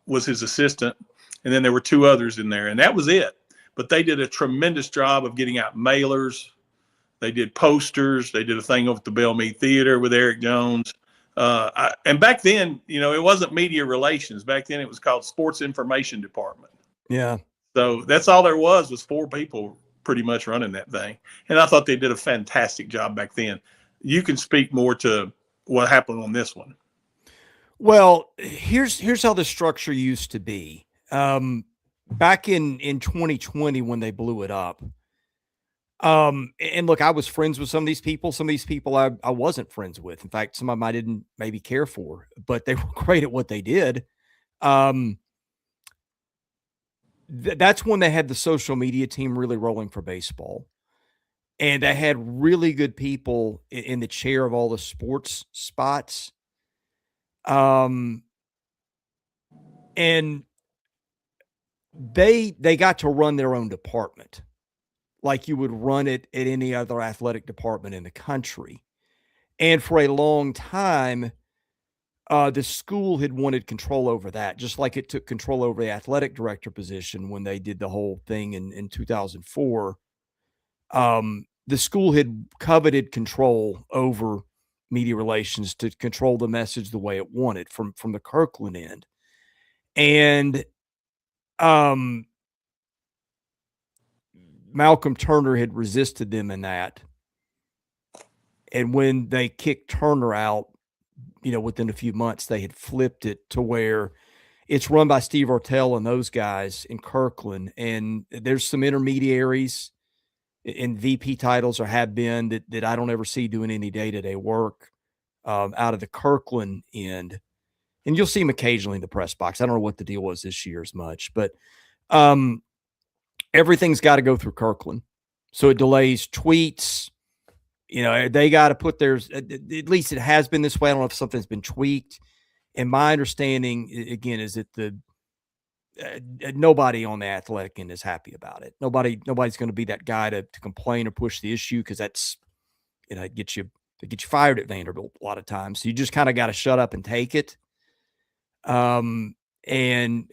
was his assistant. And then there were 2 others in there, and that was it. But they did a tremendous job of getting out mailers. They did posters. They did a thing over at the Bellmead Theater with Eric Jones. And back then, it wasn't media relations. Back then it was called Sports Information Department. Yeah. So that's all there was 4 people pretty much running that thing. And I thought they did a fantastic job back then. You can speak more to what happened on this one. Well, here's how the structure used to be. Back in 2020 when they blew it up. And look, I was friends with some of these people. Some of these people I wasn't friends with. In fact, some of them I didn't maybe care for, but they were great at what they did. That's when they had the social media team really rolling for baseball. And they had really good people in the chair of all the sports spots. And they got to run their own department like you would run it at any other athletic department in the country. And for a long time, the school had wanted control over that, just like it took control over the athletic director position when they did the whole thing in 2004. The school had coveted control over media relations to control the message the way it wanted from the Kirkland end. And Malcolm Turner had resisted them in that. And when they kicked Turner out, within a few months, they had flipped it to where it's run by Steve Ortell and those guys in Kirkland. And there's some intermediaries in VP titles or have been that I don't ever see doing any day-to-day work out of the Kirkland end. And you'll see them occasionally in the press box. I don't know what the deal was this year as much, but everything's got to go through Kirkland. So it delays tweets. They got to put theirs, at least it has been this way. I don't know if something's been tweaked. And my understanding, again, is that nobody on the athletic end is happy about it. Nobody's going to be that guy to complain or push the issue, because that's, it gets you fired at Vanderbilt a lot of times. So you just kind of got to shut up and take it. And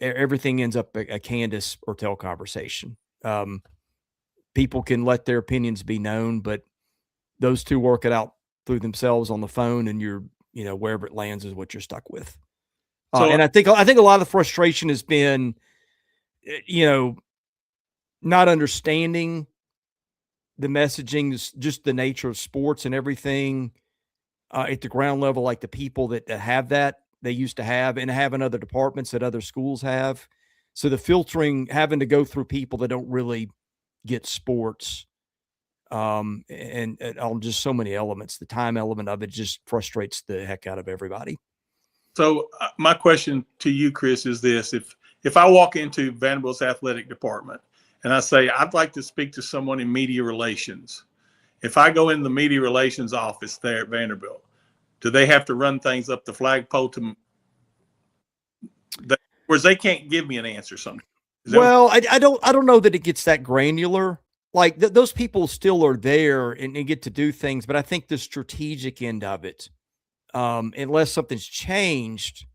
everything ends up a Candace Ortell conversation. People can let their opinions be known, but those two work it out through themselves on the phone, and you're, wherever it lands is what you're stuck with. And I think a lot of the frustration has been, not understanding the messaging, just the nature of sports and everything at the ground level, like the people that have that they used to have and have in other departments that other schools have. So the filtering, having to go through people that don't really get sports, and on just so many elements, the time element of it just frustrates the heck out of everybody. So my question to you, Chris, is this: if I walk into Vanderbilt's athletic department and I say I'd like to speak to someone in media relations, if I go in the media relations office there at Vanderbilt, do they have to run things up the flagpole to? Whereas they can't give me an answer sometimes. Well, I don't know that it gets that granular. Like those people still are there and they get to do things, but I think the strategic end of it, unless something's changed,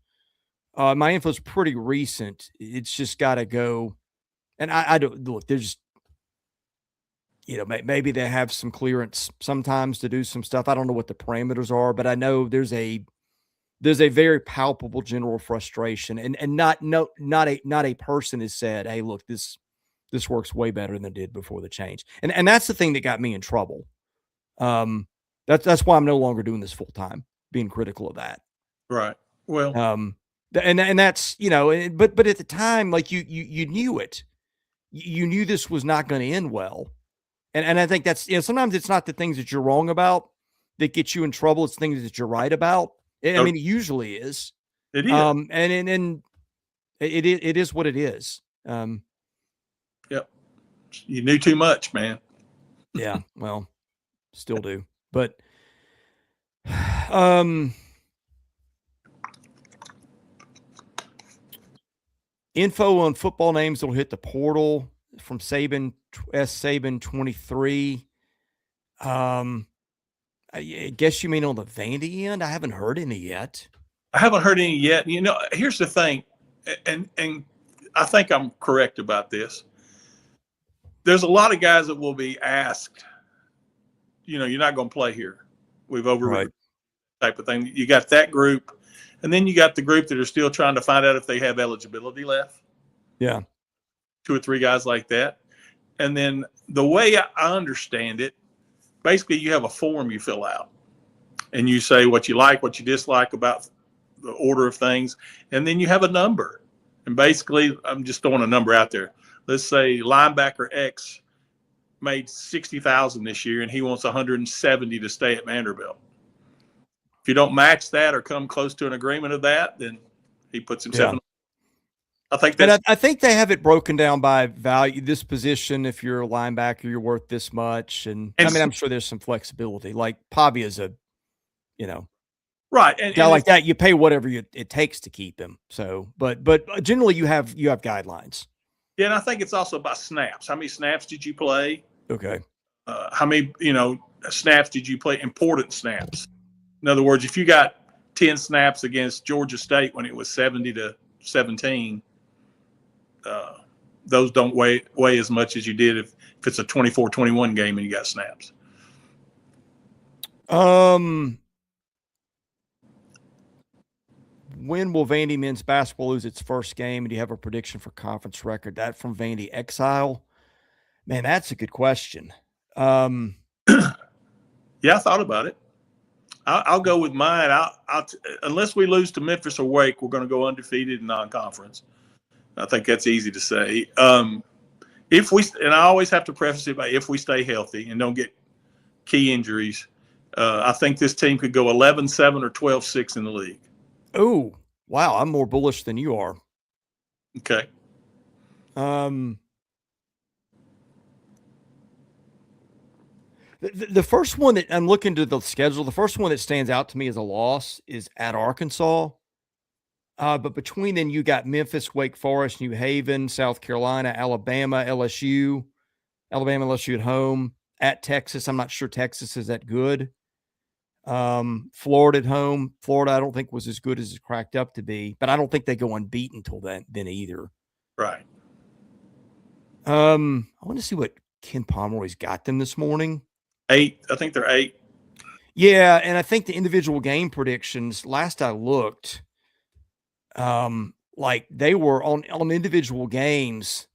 my info's pretty recent. It's just got to go. And I don't look. There's, maybe they have some clearance sometimes to do some stuff. I don't know what the parameters are, but I know there's a very palpable general frustration, and not a person has said, "Hey, look, this works way better than it did before the change." And that's the thing that got me in trouble. That's why I'm no longer doing this full time, being critical of that. Right. Well, and that's, but at the time, like you knew it, you knew this was not going to end well. And I think that's, sometimes it's not the things that you're wrong about that get you in trouble. It's things that you're right about. I mean, it usually is. It is. And it is what it is. Yep. You knew too much, man. Yeah. Well, still do. But, info on football names that'll hit the portal from Saban, Saban 23. I guess you mean on the Vandy end? I haven't heard any yet. I haven't heard any yet. Here's the thing, and I think I'm correct about this. There's a lot of guys that will be asked, you're not going to play here. We've overridden type of thing. You got that group, and then you got the group that are still trying to find out if they have eligibility left. Yeah. 2 or 3 guys like that. And then the way I understand it, basically you have a form you fill out and you say what you like, what you dislike about the order of things. And then you have a number. And basically, I'm just throwing a number out there. Let's say linebacker X made $60,000 this year and he wants 170 to stay at Vanderbilt. If you don't match that or come close to an agreement of that, then he puts himself in. I think that's. I think they have it broken down by value. This position, if you're a linebacker, you're worth this much. And I mean, I'm sure there's some flexibility. Like Pavia's a, right, guy like that. You pay whatever it takes to keep him. So, but generally, you have guidelines. Yeah, and I think it's also about snaps. How many snaps did you play? Okay. How many snaps did you play? Important snaps. In other words, if you got 10 snaps against Georgia State when it was 70-17. Those don't weigh as much as you did if it's a 24-21 game and you got snaps. When will Vandy men's basketball lose its first game? And do you have a prediction for conference record? That from Vandy Exile. Man, that's a good question. Yeah, I thought about it. I'll go with mine. Unless we lose to Memphis or Wake, we're going to go undefeated in non-conference. I think that's easy to say. If we, and I always have to preface it by if we stay healthy and don't get key injuries, I think this team could go 11-7 or 12-6 in the league. Oh, wow. I'm more bullish than you are. Okay. The first one that I'm looking to the schedule, the first one that stands out to me as a loss is at Arkansas. But between then, you got Memphis, Wake Forest, New Haven, South Carolina, Alabama, LSU at home, at Texas. I'm not sure Texas is that good. Florida at home. Florida, I don't think was as good as it's cracked up to be, but I don't think they go unbeaten until then either. Right. I want to see what Ken Pomeroy's got them this morning. 8. I think they're 8. Yeah, and I think the individual game predictions, last I looked, like they were on individual games,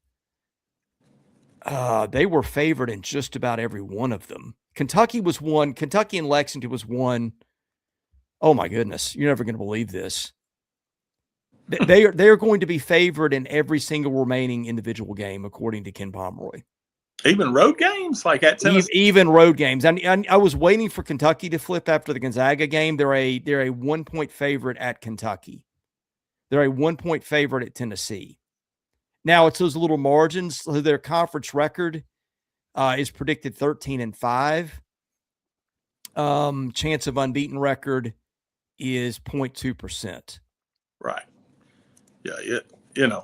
they were favored in just about every one of them. Kentucky was one. Kentucky and Lexington was one. Oh my goodness. You're never going to believe this. They are going to be favored in every single remaining individual game, according to Ken Pomeroy. Even road games like at Tennessee? Even road games. I was waiting for Kentucky to flip after the Gonzaga game. They're a 1-point favorite at Kentucky. They're a 1-point favorite at Tennessee. Now it's those little margins. So their conference record is predicted 13-5. Chance of unbeaten record is 0.2%. Right. Yeah.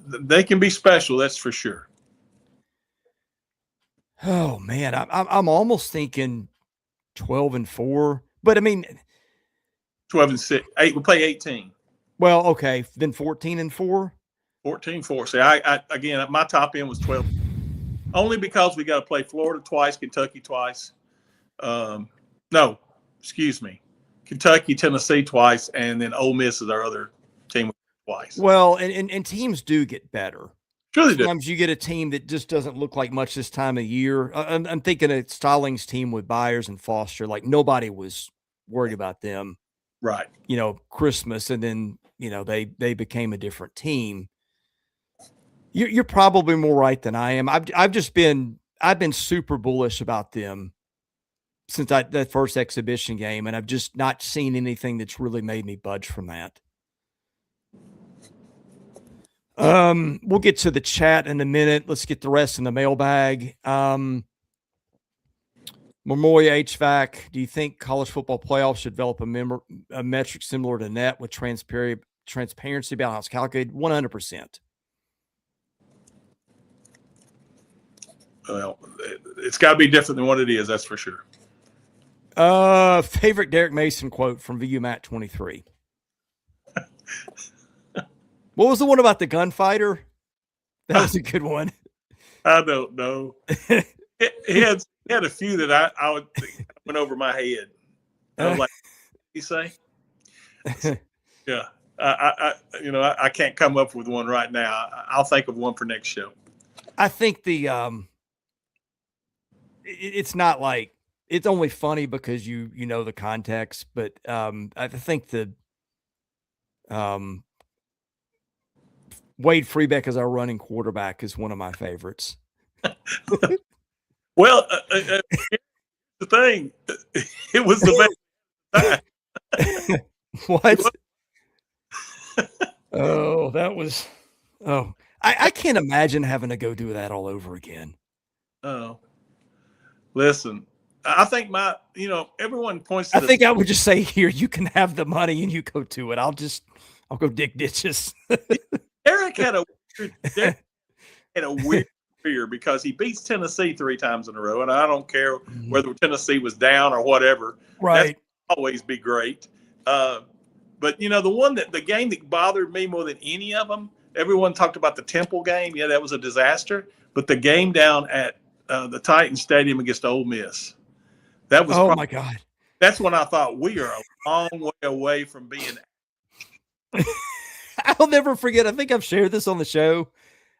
They can be special. That's for sure. Oh man, I'm almost thinking 12-4, but I mean 12-6. We'll play 18. Well, okay, then 14-4. 14-4. See, I again, my top end was 12. Only because we got to play Florida twice, Kentucky twice. No, excuse me, Kentucky, Tennessee twice, and then Ole Miss is our other team twice. Well, and teams do get better. Sure they do. Sometimes you get a team that just doesn't look like much this time of year. I'm thinking of Stallings' team with Byers and Foster. Like nobody was worried about them. Right. Christmas, and then they became a different team. You're probably more right than I am. I've been super bullish about them since that first exhibition game, and I've just not seen anything that's really made me budge from that. We'll get to the chat in a minute. Let's get the rest in the mailbag. Memoria HVAC, do you think college football playoffs should develop a metric similar to net with transparency about how it's calculated? 100%. Well, it's got to be different than what it is. That's for sure. Favorite Derek Mason quote from VU Matt 23. What was the one about the gunfighter? That was a good one. I don't know. he had a few that I would went over my head. I was like, what did he say? Yeah. I can't come up with one right now. I'll think of one for next show. I think it's not like it's only funny because you know the context, but I think the Wade Freebeck as our running quarterback is one of my favorites. Well, the thing, it was the best time. What? That was. I can't imagine having to go do that all over again. Oh, listen, I think everyone points to I think I would just say, here, you can have the money and you go to it. I'll go dig ditches. Eric had a weird career because he beats Tennessee 3 times in a row, and I don't care whether Tennessee was down or whatever. Right. That's always be great. But the game that bothered me more than any of them, everyone talked about the Temple game. Yeah, that was a disaster. But the game down at the Titans Stadium against Ole Miss, that was. Oh my God. That's when I thought we are a long way away from being. I'll never forget. I think I've shared this on the show.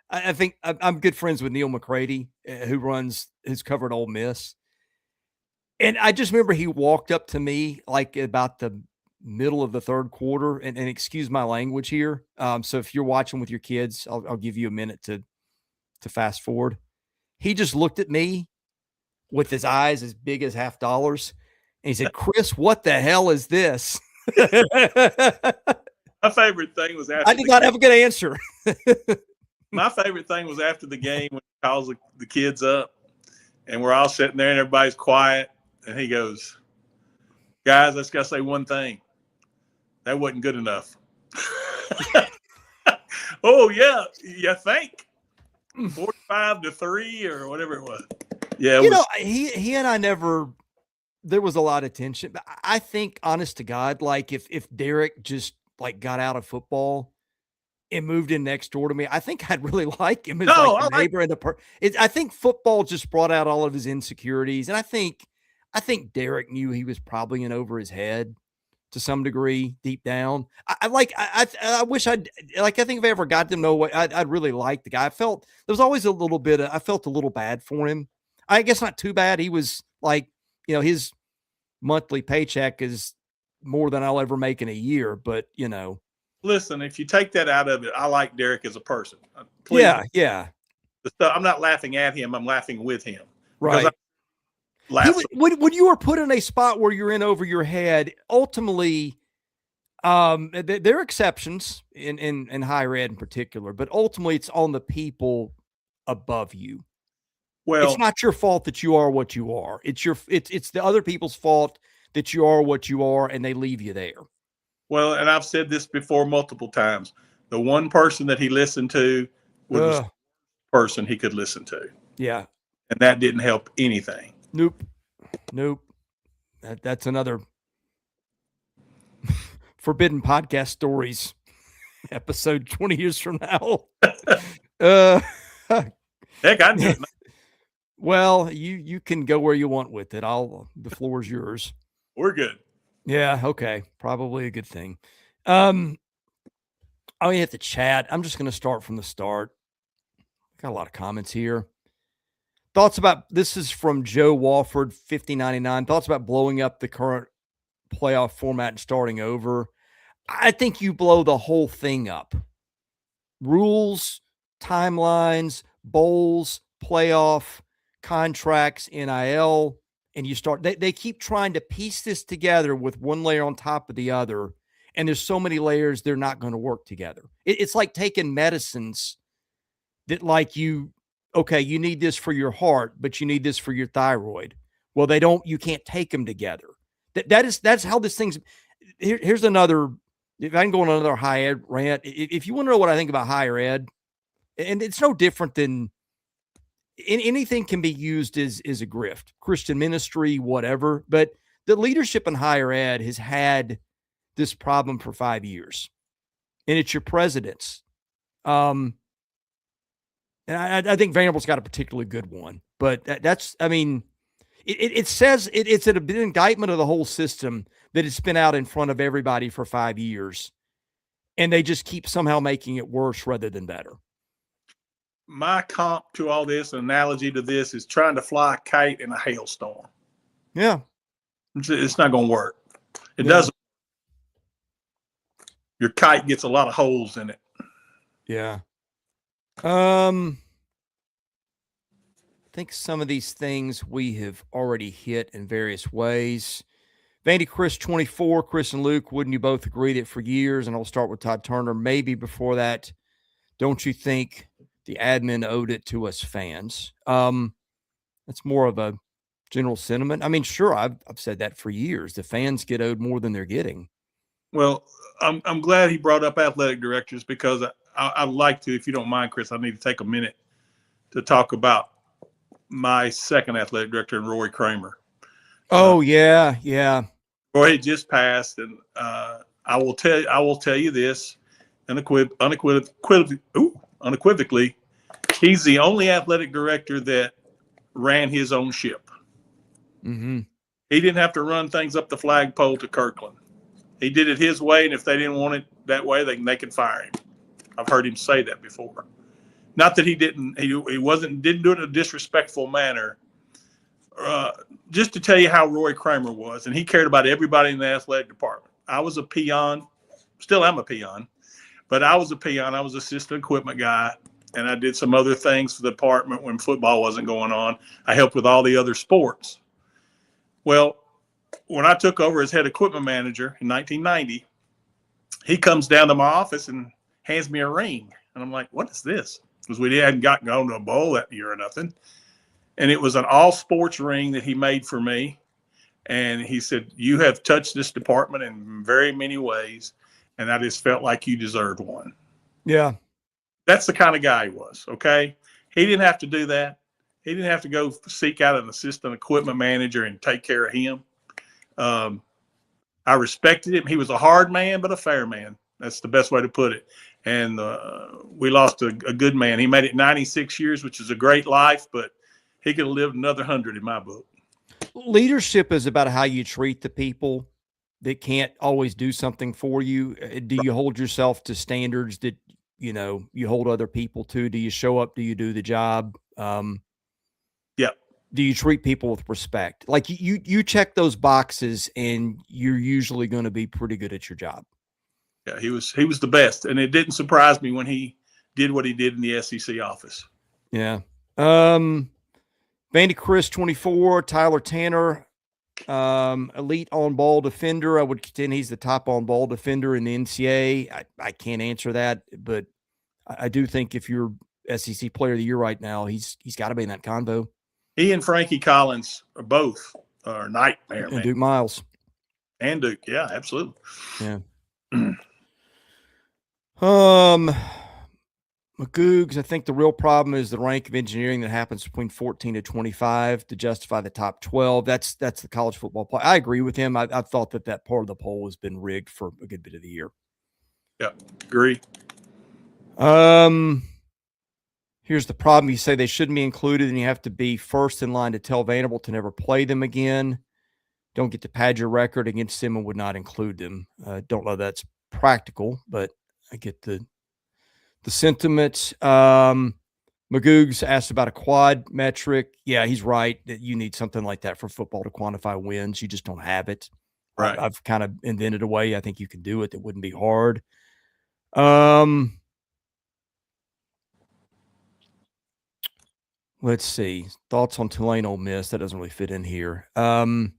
I think I'm good friends with Neil McCready, who's covered Ole Miss. And I just remember he walked up to me like about the middle of the third quarter, and excuse my language here. So if you're watching with your kids, I'll give you a minute to fast forward. He just looked at me with his eyes as big as $50, and he said, "Chris, what the hell is this?" My favorite thing was after I did not have a good answer. My favorite thing was after the game when he calls the kids up, and we're all sitting there and everybody's quiet, and he goes, "Guys, I just got to say one thing. That wasn't good enough." Oh, yeah. You think? 45-3 or whatever it was. Yeah. He and I never – there was a lot of tension. But I think, honest to God, like if Derek just like got out of football and moved in next door to me, I think I'd really like him as a neighbor. I think football just brought out all of his insecurities. And I think Derek knew he was probably in over his head to some degree deep down. I wish I think if I ever got to know, I'd really like the guy. I felt there was always a little bit I felt a little bad for him. I guess not too bad. He was like, his monthly paycheck is more than I'll ever make in a year, but Listen, if you take that out of it, I like Derek as a person. Please, Yeah. I'm not laughing at him. I'm laughing with him because I Right. laugh. When you are put in a spot where you're in over your head, ultimately, there are exceptions in higher ed in particular, but ultimately it's on the people above you. It's Well, not your fault that you are what you are. It's the other people's fault that you are what you are, and they leave you there. well, and I've said this before multiple times. The one person that he listened to was the person he could listen to, Yeah. and that didn't help anything. Nope. That's another forbidden podcast stories episode 20 years from now. uh, Heck, I did. well, you can go where you want with it. The floor is yours. We're good. Yeah, okay. Probably a good thing. I hit the chat. I'm just going to start from the start. Got a lot of comments here. Thoughts about this is from Joe Walford 5099. Thoughts about blowing up the current playoff format and starting over. I think you blow the whole thing up. Rules, timelines, bowls, playoff, contracts, NIL, and you start they keep trying to piece this together with one layer on top of the other, and there's so many layers they're not going to work together. It's like taking medicines that you need this for your heart, but you need this for your thyroid. Well, you can't take them together. That's how this thing's. Here's another. If I can go on another high ed rant, if you want to know what I think about higher ed, and it's no different than anything can be used as a grift, Christian ministry, whatever. But the leadership in higher ed has had this problem for 5 years, and it's your presidents. And I think Vanderbilt's got a particularly good one, but it says it's an indictment of the whole system that it's been out in front of everybody for 5 years, and they just keep somehow making it worse rather than better. My comp to all this, an analogy to this, is trying to fly a kite in a hailstorm. Yeah. It's not going to work. It doesn't. Your kite gets a lot of holes in it. Yeah. I think some of these things we have already hit in various ways. Vandy Chris 24, Chris and Luke, wouldn't you both agree that for years, and I'll start with Todd Turner, maybe before that, don't you think the admin owed it to us fans? That's more of a general sentiment. I mean, sure, I've said that for years. The fans get owed more than they're getting. Well, I'm glad he brought up athletic directors because I'd like to, if you don't mind, Chris, I need to take a minute to talk about my second athletic director, Roy Kramer. Oh, yeah. Roy had just passed, and I will tell you this unequivocally, he's the only athletic director that ran his own ship. Mm-hmm. He didn't have to run things up the flagpole to Kirkland. He did it his way, and if they didn't want it that way, they could fire him. I've heard him say that before. Not that he didn't do it in a disrespectful manner. Just to tell you how Roy Kramer was, and he cared about everybody in the athletic department. I was a peon, still am a peon, but I was a peon. I was assistant equipment guy, and I did some other things for the department when football wasn't going on. I helped with all the other sports. Well, when I took over as head equipment manager in 1990, he comes down to my office and hands me a ring. And I'm like, what is this? Because we hadn't gone to a bowl that year or nothing. And it was an all sports ring that he made for me. And he said, you have touched this department in very many ways. And I just felt like you deserved one. Yeah. That's the kind of guy he was. Okay. He didn't have to do that. He didn't have to go seek out an assistant equipment manager and take care of him. I respected him. He was a hard man, but a fair man. That's the best way to put it. And we lost a good man. He made it 96 years, which is a great life, but he could have lived another 100 in my book. Leadership is about how you treat the people that can't always do something for you. Do you hold yourself to standards that, you hold other people to? Do you show up? Do you do the job? Yeah. Do you treat people with respect? Like you check those boxes and you're usually going to be pretty good at your job. Yeah, he was the best, and it didn't surprise me when he did what he did in the SEC office. Yeah. Vandy Chris 24, Tyler Tanner, elite on ball defender. I would contend he's the top on ball defender in the NCAA. I can't answer that, but I do think if you're SEC player of the year right now, he's got to be in that convo. He and Frankie Collins are both nightmare, and man. Duke Miles. And Duke, yeah, absolutely. Yeah. Magoogs, I think the real problem is the rank of engineering that happens between 14 to 25 to justify the top 12. That's the college football play. I agree with him. I thought that part of the poll has been rigged for a good bit of the year. Yeah, agree. Here's the problem. You say they shouldn't be included, and you have to be first in line to tell Vanderbilt to never play them again. Don't get to pad your record against them and would not include them. Don't know that's practical, but I get the sentiment. Magoogs asked about a quad metric. Yeah, he's right that you need something like that for football to quantify wins. You just don't have it. Right. I've kind of invented a way I think you can do it that wouldn't be hard. Let's see. Thoughts on Tulane Ole Miss. That doesn't really fit in here. Vandy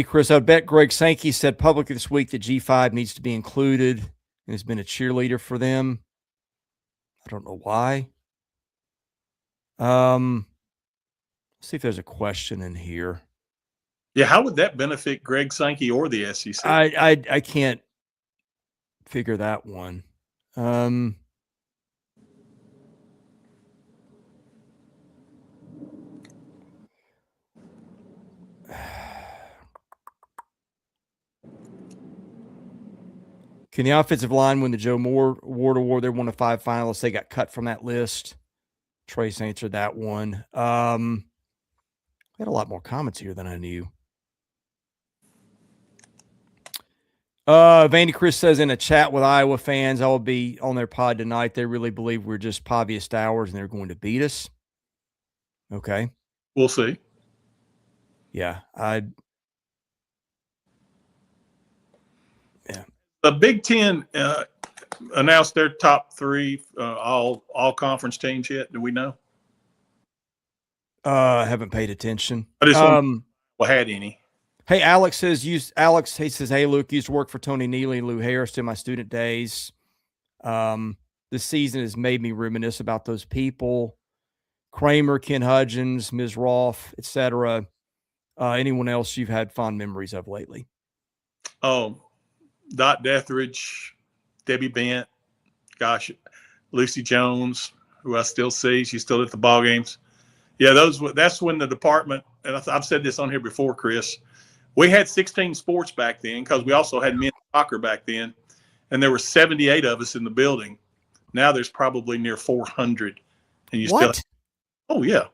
Chris, I bet Greg Sankey said publicly this week that G5 needs to be included and has been a cheerleader for them. I don't know why. Let's see if there's a question in here. Yeah, how would that benefit Greg Sankey or the SEC? I can't figure that one. Can the offensive line win the Joe Moore Award? They're one of 5 finalists. They got cut from that list. Trace answered that one. We had a lot more comments here than I knew. Vandy Chris says in a chat with Iowa fans, I will be on their pod tonight. They really believe we're just Pavia Stowers and they're going to beat us. Okay. We'll see. Yeah. The Big Ten announced their top 3 all conference teams yet. Do we know? I haven't paid attention. I just had any. Hey, Alex says, he says, hey, Luke, used to work for Tony Neely and Lou Harris in my student days. This season has made me reminisce about those people. Kramer, Ken Hudgens, Ms. Roth, etc. Anyone else you've had fond memories of lately? Oh, Dot Deathridge, Debbie Bent, gosh, Lucy Jones, who I still see. She's still at the ball games. Yeah, that's when the department, and I've said this on here before, Chris, we had 16 sports back then because we also had men's soccer back then, and there were 78 of us in the building. Now there's probably near 400. And you what? Still oh, yeah.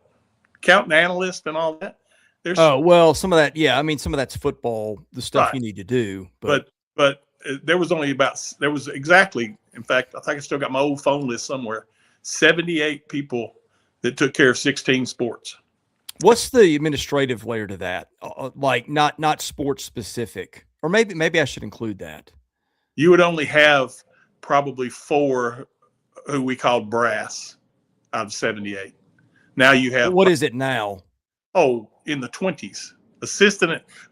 Counting analysts and all that. Well, some of that, yeah. I mean, some of that's football, the stuff right. You need to do. But there was exactly, in fact, I think I still got my old phone list somewhere, 78 people that took care of 16 sports. What's the administrative layer to that? Like not sports specific, or maybe I should include that. You would only have probably 4 who we called brass out of 78. Now you have. What is it now? Oh, in the 20s.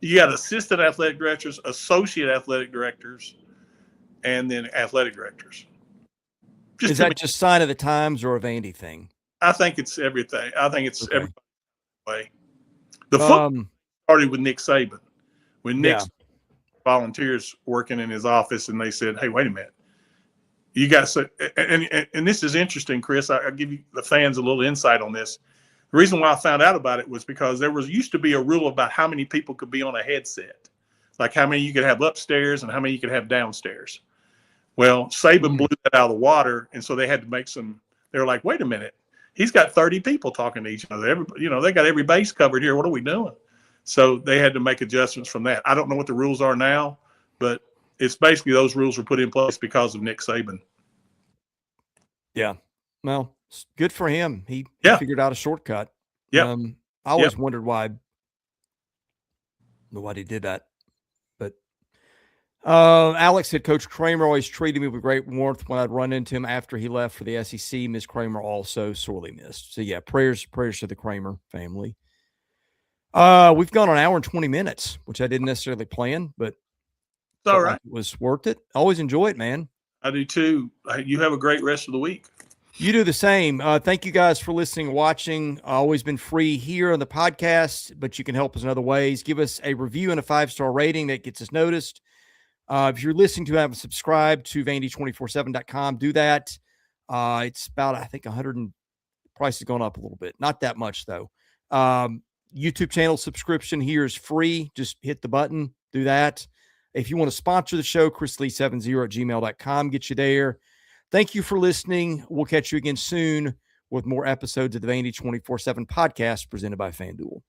You got assistant athletic directors, associate athletic directors, and then athletic directors. Is that just sign of the times or a Vandy thing? I think it's everything. I think it's every way. The football started with Nick Saban. When Nick volunteers working in his office, and they said, "Hey, wait a minute, you got to." And this is interesting, Chris. I'll give you the fans a little insight on this. The reason why I found out about it was because there used to be a rule about how many people could be on a headset, like how many you could have upstairs and how many you could have downstairs. Well, Saban blew that out of the water, and so they had to make some. They were like, "Wait a minute, he's got 30 people talking to each other. They got every base covered here. What are we doing?" So they had to make adjustments from that. I don't know what the rules are now, but it's basically those rules were put in place because of Nick Saban. Yeah, well, good for him. He figured out a shortcut. Yeah, I always wondered why he did that, but Alex said Coach Kramer always treated me with great warmth when I'd run into him after he left for the SEC. Miss Kramer also sorely missed. So yeah, prayers to the Kramer family. We've gone an hour and 20 minutes, which I didn't necessarily plan, but it's all right. Like it was worth it. Always enjoy it, man. I do too. You have a great rest of the week. You do the same. Thank you guys for listening and watching. Always been free here on the podcast, but you can help us in other ways. Give us a review and a 5-star rating that gets us noticed. If you're listening to have subscribed to Vandy247.com, do that. It's about, I think, 100 and price has gone up a little bit. Not that much though. YouTube channel subscription here is free. Just hit the button, do that. If you want to sponsor the show, chrislee70@gmail.com, get you there. Thank you for listening. We'll catch you again soon with more episodes of the Vandy 24/7 podcast presented by FanDuel.